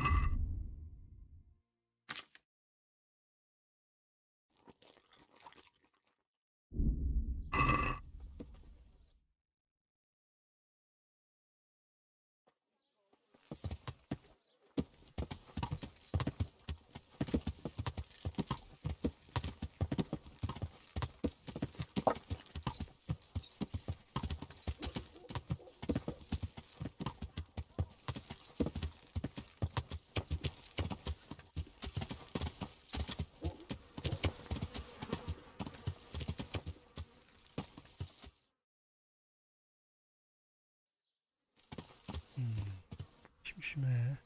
Şimdi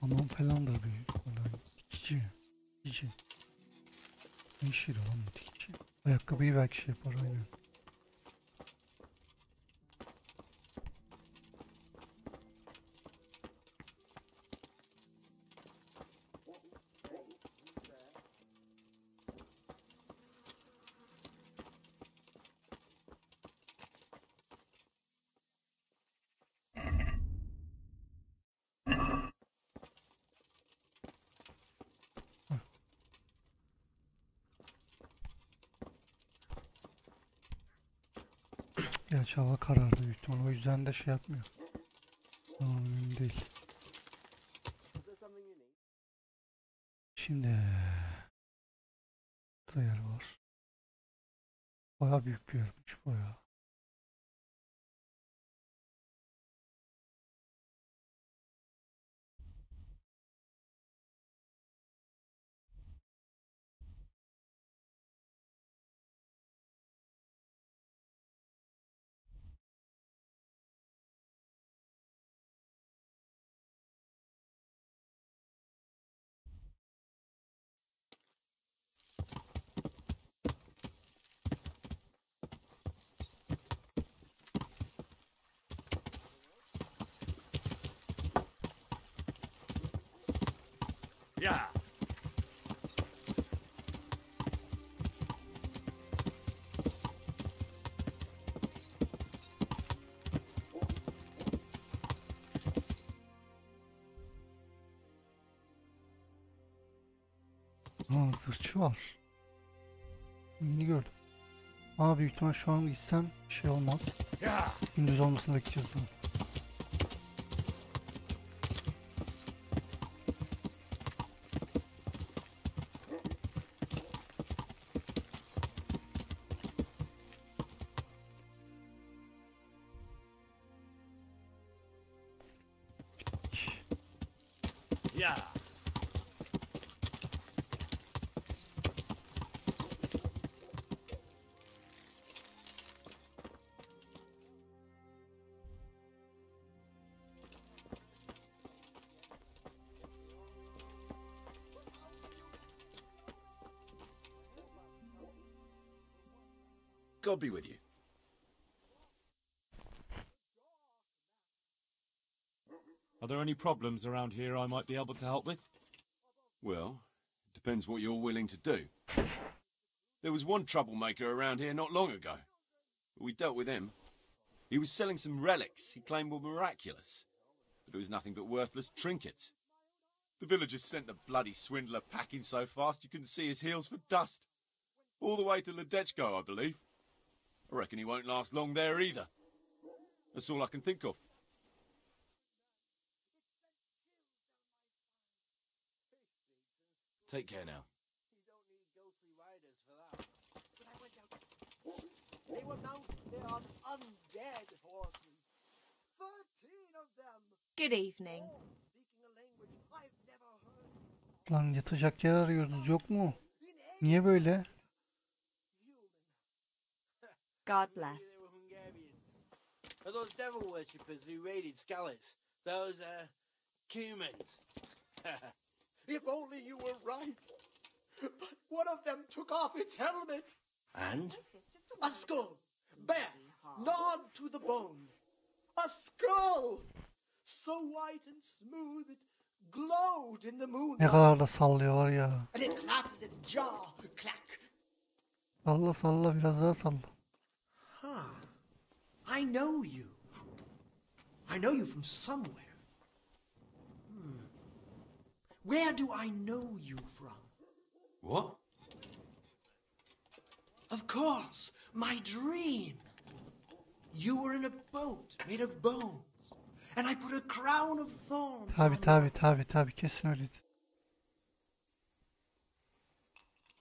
aman falan da büyük. Dikici. Dikici. Ne işi lan bu dikici? Ayakkabıyı belki şey yapar, aynen. Gerçi hava karardı büyük ihtimal, o yüzden de şey yapmıyor. Tamam, önemli değil. Şimdi burada yer var. Bayağı büyük bir yermiş bayağı. Yeah. Zırhçı var. Yeni gördüm. Büyük ihtimal şu an gitsem şey olmaz. Gündüz olmasını bekleyeceğiz bunu. Yeah. God be with you. Are there any problems around here I might be able to help with? Well, it depends what you're willing to do. There was one troublemaker around here not long ago. We dealt with him. He was selling some relics he claimed were miraculous, but it was nothing but worthless trinkets. The villagers sent the bloody swindler packing so fast you couldn't see his heels for dust. All the way to Ledechko, I believe. I reckon he won't last long there either. That's all I can think of. Take care now. You don't need ghostly riders for that. But I went out. They were mounted on undead horses. 13 of them. Good evening. All speaking a language I've never heard. Lan yatacak yer arıyoruz, yok mu? Niye böyle? God bless. They were Hungarians. Are those devil worshippers who raided Scalars? Those, Cumans. If only you were right. But one of them took off its helmet. And? A skull. Bare. Gnawed to the bone. A skull! So white and smooth it glowed in the moonlight. Ne kadar da sallıyorlar ya. And it clapped its jaw. Clack. Salla salla, biraz daha salla. I know you. I know you from somewhere. Where do I know you from? What? Of course, my dream. You were in a boat made of bones, and I put a crown of thorns on Tabi kesin öyleydi.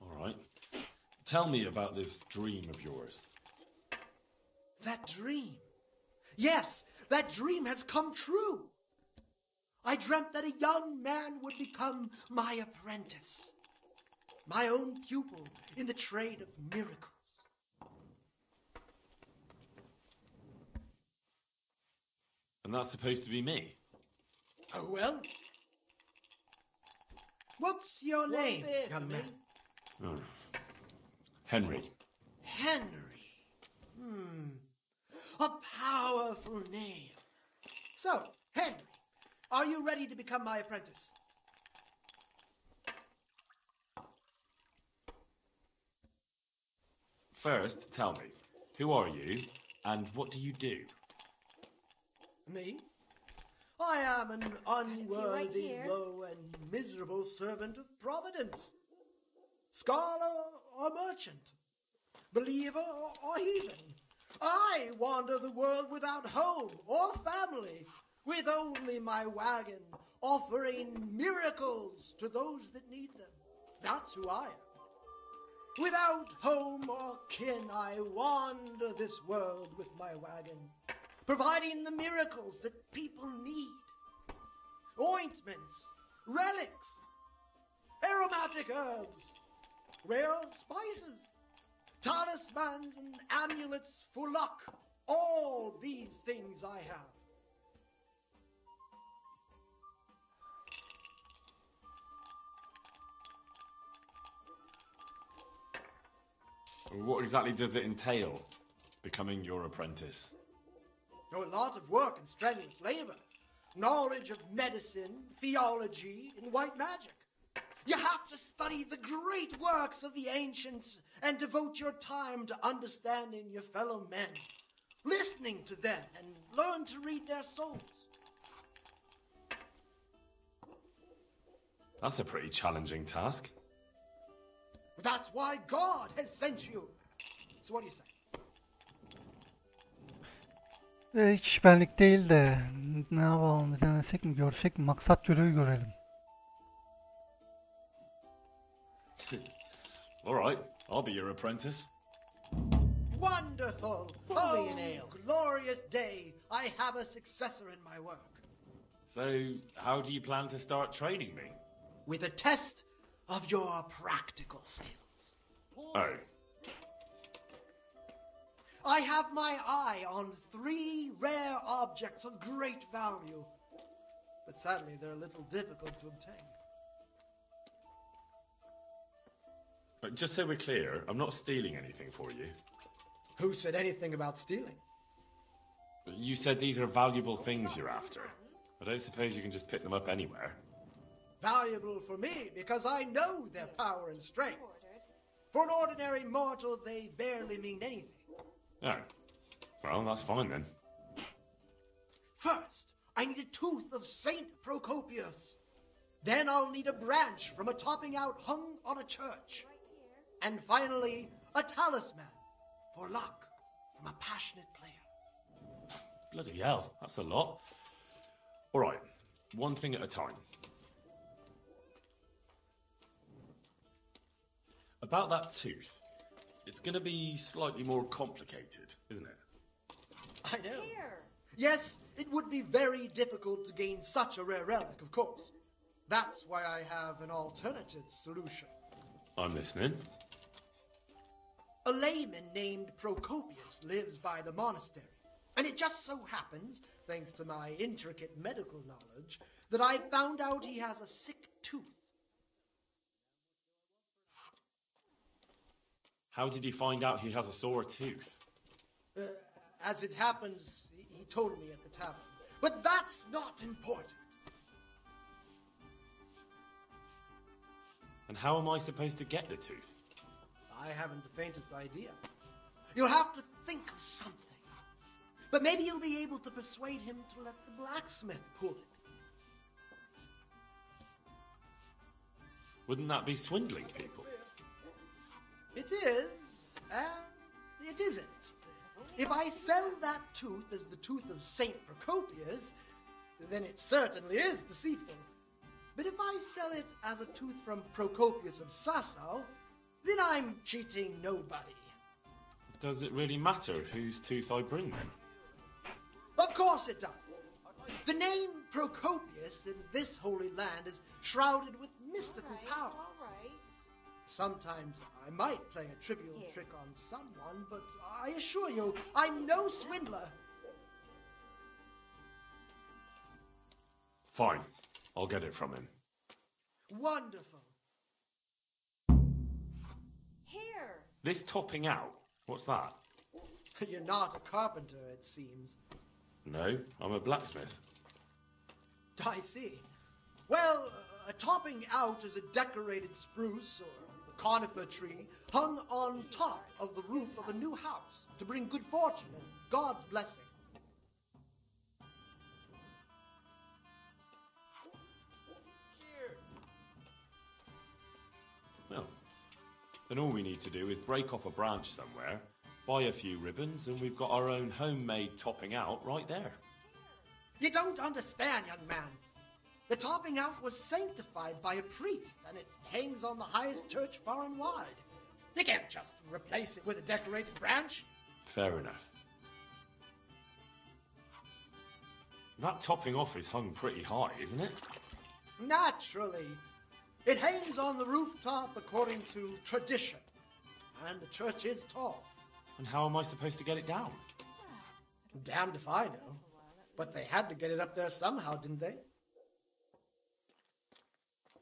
All right. Tell me about this dream of yours. That dream. Yes, that dream has come true. I dreamt that a young man would become my apprentice, my own pupil in the trade of miracles. And that's supposed to be me? Oh, well. What's your name, young man? Oh. Henry. Henry. A powerful name. So, Henry, are you ready to become my apprentice? First, tell me, who are you and what do you do? Me? I am an unworthy, low, and miserable servant of Providence. Scholar or merchant, believer or heathen, I wander the world without home or family, with only my wagon, offering miracles to those that need them. That's who I am. Without home or kin, I wander this world with my wagon, providing the miracles that people need. Ointments, relics, aromatic herbs, rare spices, talismans and amulets for luck. All these things I have. What exactly does it entail, becoming your apprentice? A lot of work and strenuous labor. Knowledge of medicine, theology, and white magic. You have to study the great works of the ancients and devote your time to understanding your fellow men, listening to them, and learn to read their souls. That's a pretty challenging task. That's why God has sent you. So what do you say? Hiç benlik değil de ne yapalım, bir denesek mi, görsek mi, maksat görevi görelim. All right, I'll be your apprentice. Wonderful! Oh, glorious day! I have a successor in my work. So, how do you plan to start training me? With a test of your practical skills. Oh. I have my eye on 3 rare objects of great value. But sadly, they're a little difficult to obtain. Just so we're clear, I'm not stealing anything for you. Who said anything about stealing? You said these are valuable things you're after. I don't suppose you can just pick them up anywhere. Valuable for me because I know their power and strength. For an ordinary mortal, they barely mean anything. Oh. Well, that's fine then. First, I need a tooth of Saint Procopius. Then I'll need a branch from a topping out hung on a church. And finally, a talisman for luck from a passionate player. Bloody hell, that's a lot. All right, one thing at a time. About that tooth, it's going to be slightly more complicated, isn't it? I know. Yes, it would be very difficult to gain such a rare relic, of course. That's why I have an alternative solution. I'm listening. A layman named Procopius lives by the monastery, and it just so happens, thanks to my intricate medical knowledge, that I found out he has a sick tooth. How did you find out he has a sore tooth? As it happens, he told me at the tavern. But that's not important. And how am I supposed to get the tooth? I haven't the faintest idea. You'll have to think of something. But maybe you'll be able to persuade him to let the blacksmith pull it. Wouldn't that be swindling people? It is, and it isn't. If I sell that tooth as the tooth of Saint Procopius, then it certainly is deceitful. But if I sell it as a tooth from Procopius of Sasau, then I'm cheating nobody. Does it really matter whose tooth I bring then? Of course it does. The name Procopius in this holy land is shrouded with mystical power. Sometimes I might play a trivial trick on someone, but I assure you, I'm no swindler. Fine, I'll get it from him. Wonderful. Here. This topping out, what's that? You're not a carpenter, it seems. No, I'm a blacksmith. I see. Well, a topping out is a decorated spruce or conifer tree hung on top of the roof of a new house to bring good fortune and God's blessing. Well, then all we need to do is break off a branch somewhere, buy a few ribbons, and we've got our own homemade topping out right there. You don't understand, young man. The topping out was sanctified by a priest, and it hangs on the highest church far and wide. You can't just replace it with a decorated branch. Fair enough. That topping off is hung pretty high, isn't it? Naturally. It hangs on the rooftop according to tradition, and the church is tall. And how am I supposed to get it down? Damned if I know. But they had to get it up there somehow, didn't they?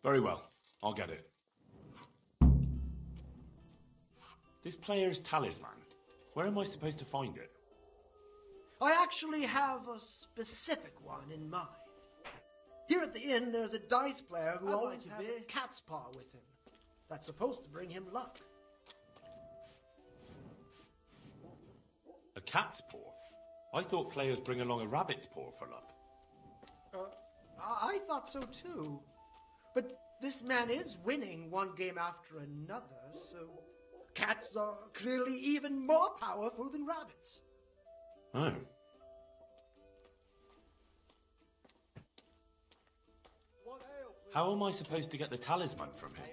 Very well, I'll get it. This player's talisman, where am I supposed to find it? I actually have a specific one in mind. Here at the inn, there's a dice player who I'd always like a has beer. a cat's paw with him. That's supposed to bring him luck. A cat's paw? I thought players bring along a rabbit's paw for luck. I thought so too. But this man is winning one game after another, so cats are clearly even more powerful than rabbits. Oh. How am I supposed to get the talisman from him?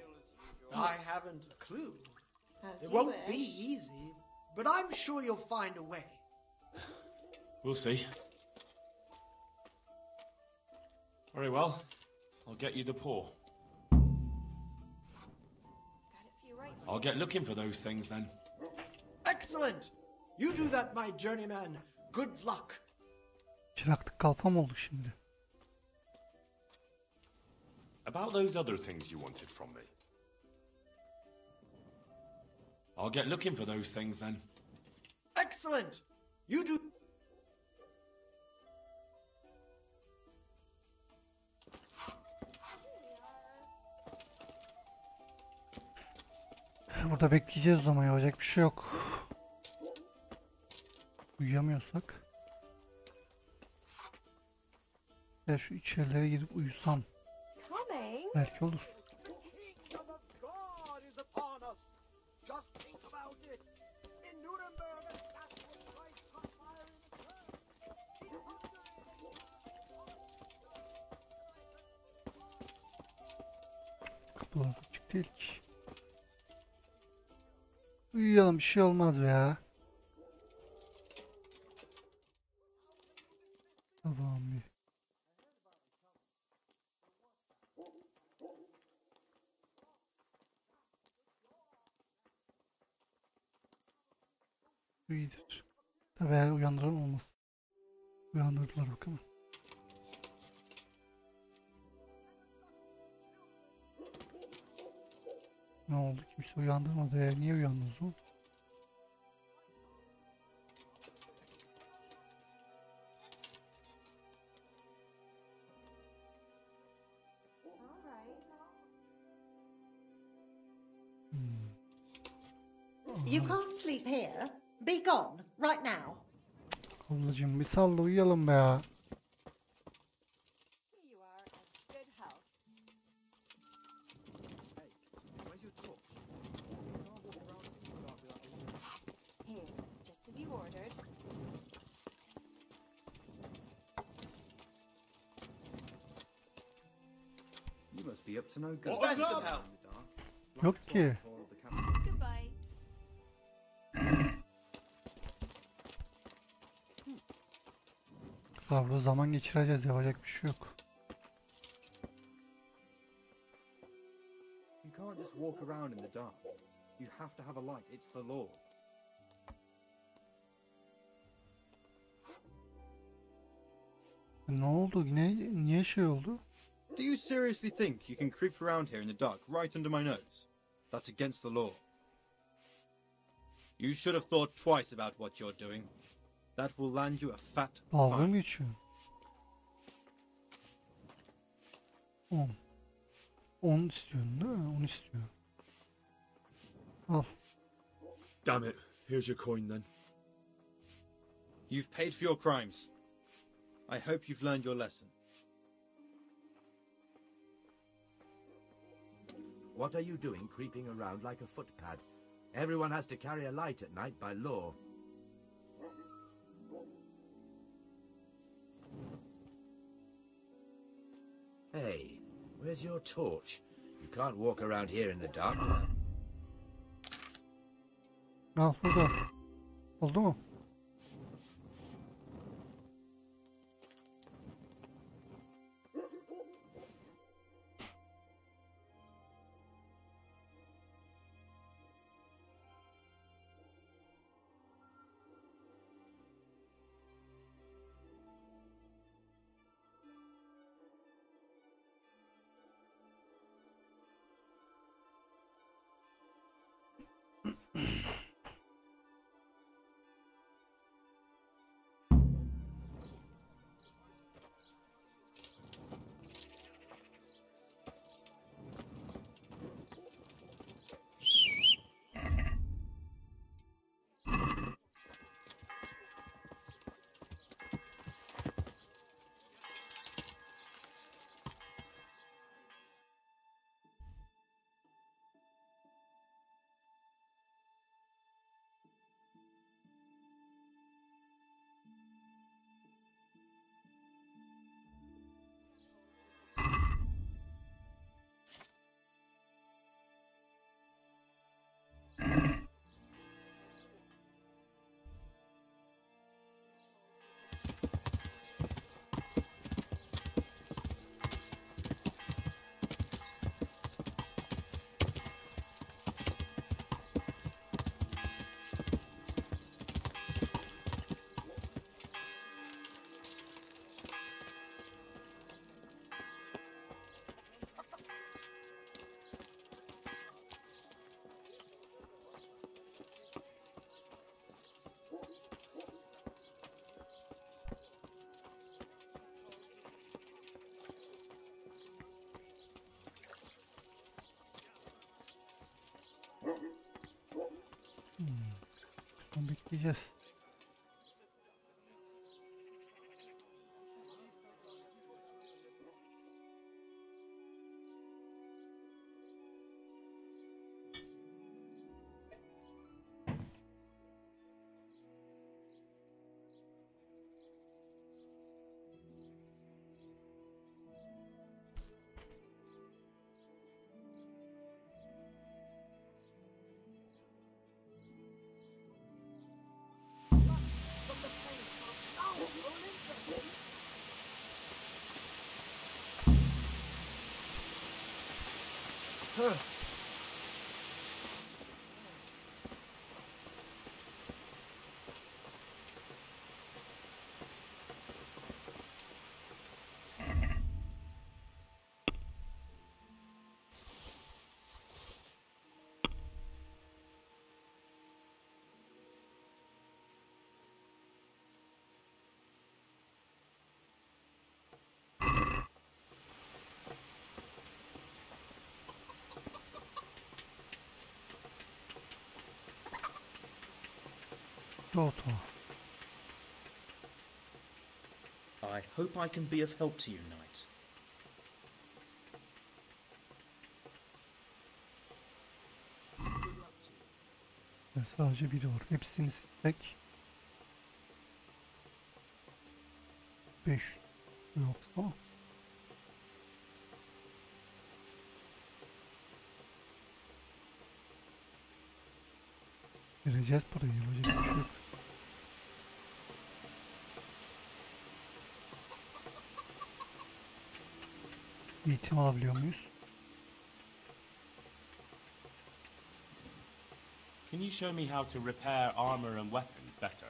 I haven't a clue. As It you won't be wish. easy, but I'm sure you'll find a way. We'll see. Very well. I'll get you the paw. Got it for you right I'll get looking for those things then. Excellent! You do that, my journeyman. Good luck. Çıraklık kalfa mı oldu şimdi? About those other things you wanted from me. I'll get looking for those things then. Excellent! You do... Burada bekleyeceğiz o zaman, yapacak bir şey yok. Uyuyamıyorsak. Ya şu içerilere girip uyusam Coming. belki olur. kingdom of God is upon us. Just think about it. In Nuremberg, a cat was Christ on fire in the church. In Hungary, Kapılar açık değil ki. Uyuyalım, bir şey olmaz be ya. Tamam bir. İyidir. Tabii eğer uyandıran olmaz. Uyandırdılar bak ama. Ne oldu? Kimse uyandırmadı. Niye uyandınız o? You can't sleep here. Be gone, right now. Ablacığım bir salla uyuyalım be ya. Here you are in good health. Where's your torch? Here, just as you ordered. You must be up to no good. What's up? Yok ki. Goodbye. Burada zaman geçireceğiz, yapacak bir şey yok. You can't just walk around in the dark. You have to have a light. It's the law. Ne oldu? Niye şey oldu? Do you seriously think you can creep around here in the dark right under my nose? That's against the law. You should have thought twice about what you're doing. That will land you a fat Dalga mı fine. geçiyor? 10. 10 istiyorsun değil mi? 10 istiyor. Al. Damn it. Here's your coin then. You've paid for your crimes. I hope you've learned your lesson. What are you doing creeping around like a footpad? Everyone has to carry a light at night by law. Hey, where's your torch? You can't walk around here in the dark. Al burada. Oldu mu? Bekleyeceğiz. Auto. I hope I can be of help to you, Knight. Sadece biri var. Hepsini seçsek 5 yoksa vereceğiz parayı. Yapacak bir şey yok. Eğitim alabiliyor muyuz? Can you show me how to repair armor and weapons better?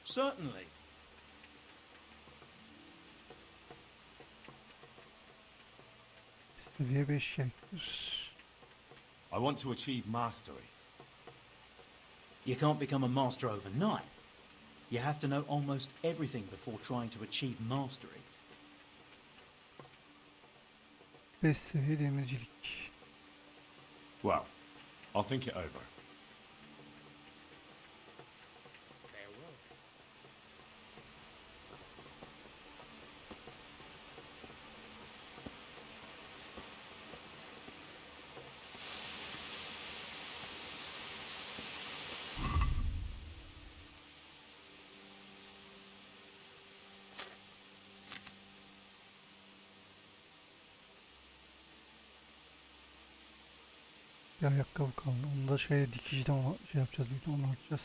Certainly. Seviye 5 yaktır. I want to achieve mastery. You can't become a master overnight. You have to know almost everything before trying to achieve mastery. 5 seviye demircilik. Well, I'll think it over. Bir ayakkabı kaldı. Onu da dikişten yapacağız. Onu açacağız.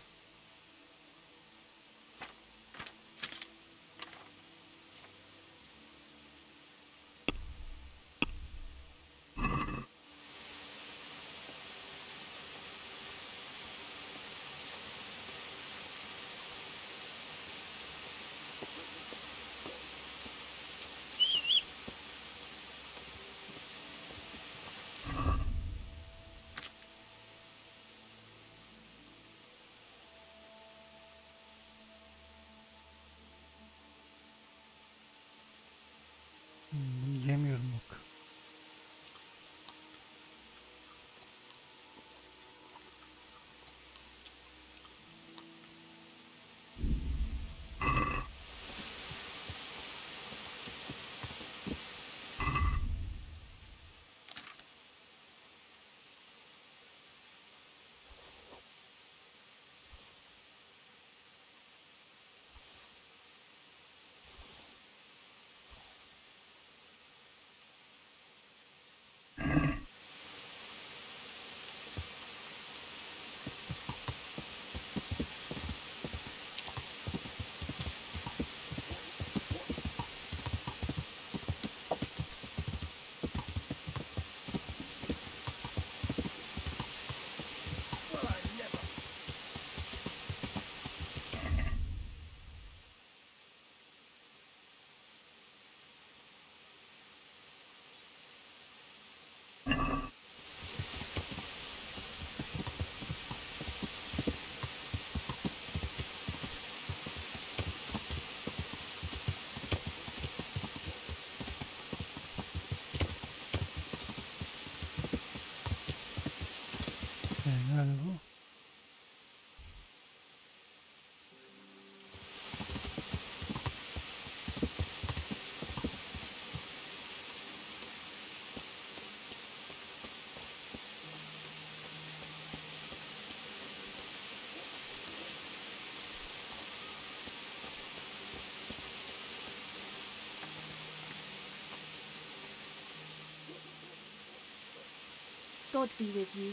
God be with you.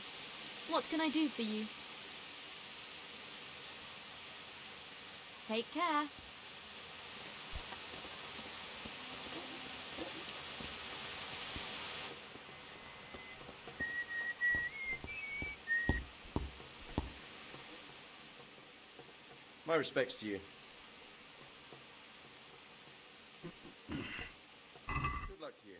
What can I do for you? Take care. My respects to you. Good luck to you.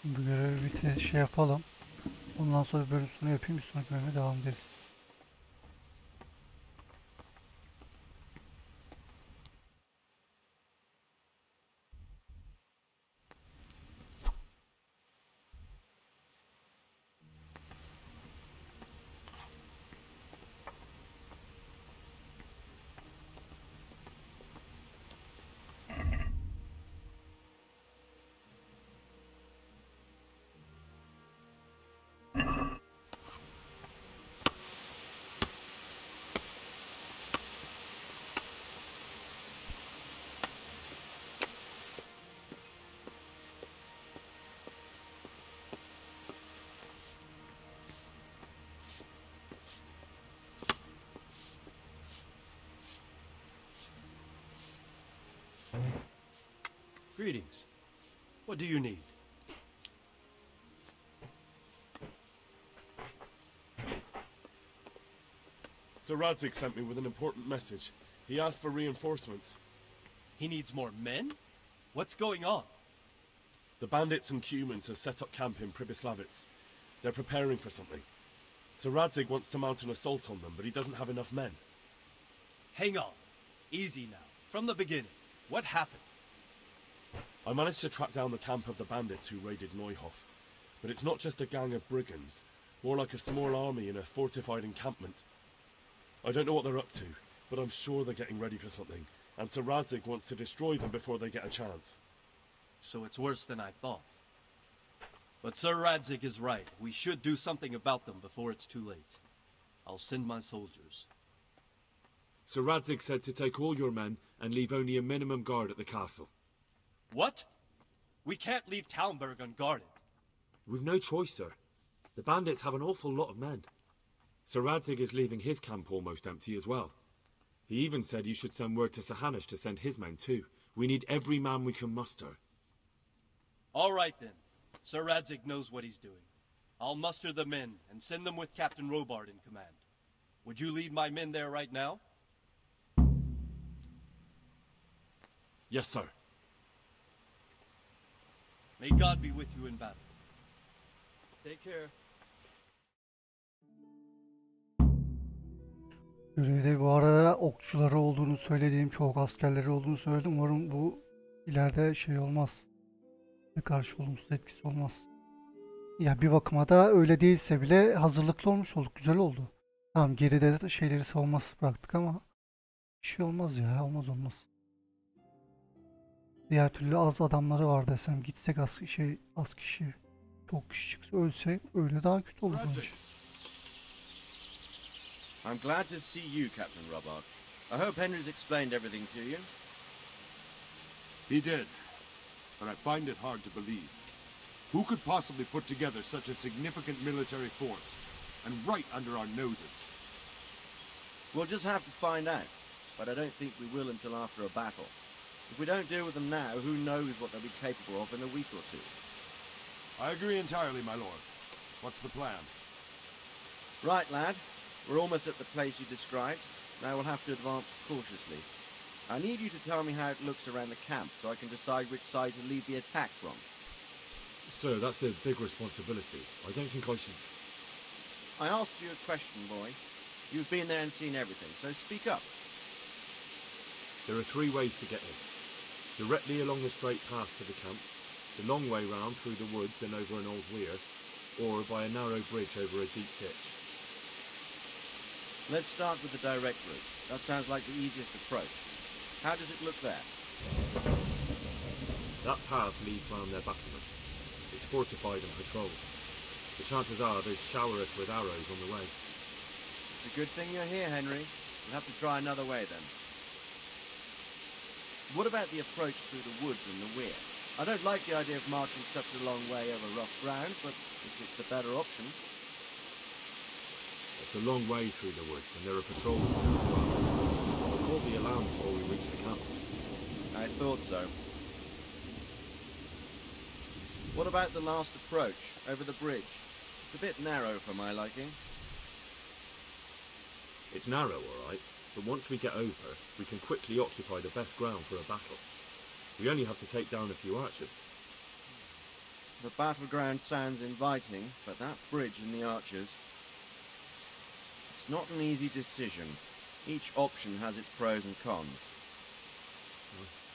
Bu görevi bir şey yapalım. Ondan sonra bölüm sonu yapayım. Bir sonraki bölüme devam ederiz. Greetings. What do you need? Sir Radzik sent me with an important message. He asked for reinforcements. He needs more men? What's going on? The bandits and humans have set up camp in Pribyslavitz. They're preparing for something. Sir Radzik wants to mount an assault on them, but he doesn't have enough men. Hang on. Easy now. From the beginning. What happened? I managed to track down the camp of the bandits who raided Neuhof. But it's not just a gang of brigands, more like a small army in a fortified encampment. I don't know what they're up to, but I'm sure they're getting ready for something, and Sir Radzik wants to destroy them before they get a chance. So it's worse than I thought. But Sir Radzik is right. We should do something about them before it's too late. I'll send my soldiers. Sir Radzig said to take all your men and leave only a minimum guard at the castle. What? We can't leave Talmberg unguarded. We've no choice, sir. The bandits have an awful lot of men. Sir Radzig is leaving his camp almost empty as well. He even said you should send word to Sahanish to send his men too. We need every man we can muster. All right then. Sir Radzig knows what he's doing. I'll muster the men and send them with Captain Robard in command. Would you lead my men there right now? Yes, sir. May God be with you in battle. Take care. Görevde bu arada okçuları olduğunu söylediğim, çok askerleri olduğunu söyledim. Umarım bu ileride şey olmaz. Ne karşı olumsuz etkisi olmaz. Ya bir bakıma da öyle değilse bile hazırlıklı olmuş olduk. Güzel oldu. Tamam, geride de şeyleri savunmasız bıraktık ama bir şey olmaz ya. Olmaz. Diğer türlü az adamları var desem, gitsek az kişi, çok kişi çıksa ölsek öyle daha kötü olur bence. I'm glad to see you, Captain Robard. I hope Henry's explained everything to you. He did, but I find it hard to believe. Who could possibly put together such a significant military force, and right under our noses? We'll just have to find out, but I don't think we will until after a battle. If we don't deal with them now, who knows what they'll be capable of in a week or two. I agree entirely, my lord. What's the plan? Right, lad. We're almost at the place you described. Now we'll have to advance cautiously. I need you to tell me how it looks around the camp, so I can decide which side to lead the attack from. Sir, that's a big responsibility. I don't think I should... I asked you a question, boy. You've been there and seen everything, so speak up. There are 3 ways to get in. Directly along the straight path to the camp, the long way round through the woods and over an old weir, or by a narrow bridge over a deep ditch. Let's start with the direct route. That sounds like the easiest approach. How does it look there? That path leads round their battlements. It's fortified and patrolled. The chances are they'd shower us with arrows on the way. It's a good thing you're here, Henry. We'll have to try another way then. What about the approach through the woods and the weir? I don't like the idea of marching such a long way over rough ground, but if it's the better option... It's a long way through the woods, and there are patrols on it as well. We'll call the alarm before we reach the camp. I thought so. What about the last approach, over the bridge? It's a bit narrow for my liking. It's narrow, all right, but once we get over, we can quickly occupy the best ground for a battle. We only have to take down a few archers. The battleground sounds inviting, but that bridge and the archers... It's not an easy decision. Each option has its pros and cons.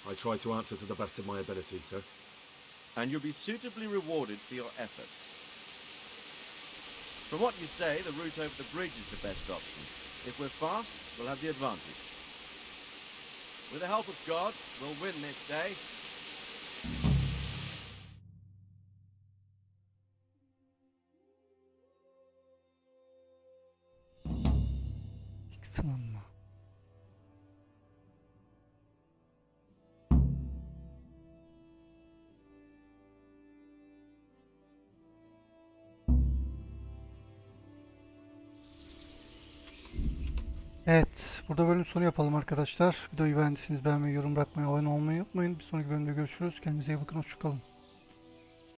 I try to answer to the best of my ability, sir. And you'll be suitably rewarded for your efforts. From what you say, the route over the bridge is the best option. If we're fast, we'll have the advantage. With the help of God, we'll win this day. Evet, burada bölüm sonu yapalım arkadaşlar. Videoyu beğendiyseniz beğenmeyi, yorum bırakmayı, abone olmayı unutmayın. Bir sonraki bölümde görüşürüz. Kendinize iyi bakın, hoşça kalın.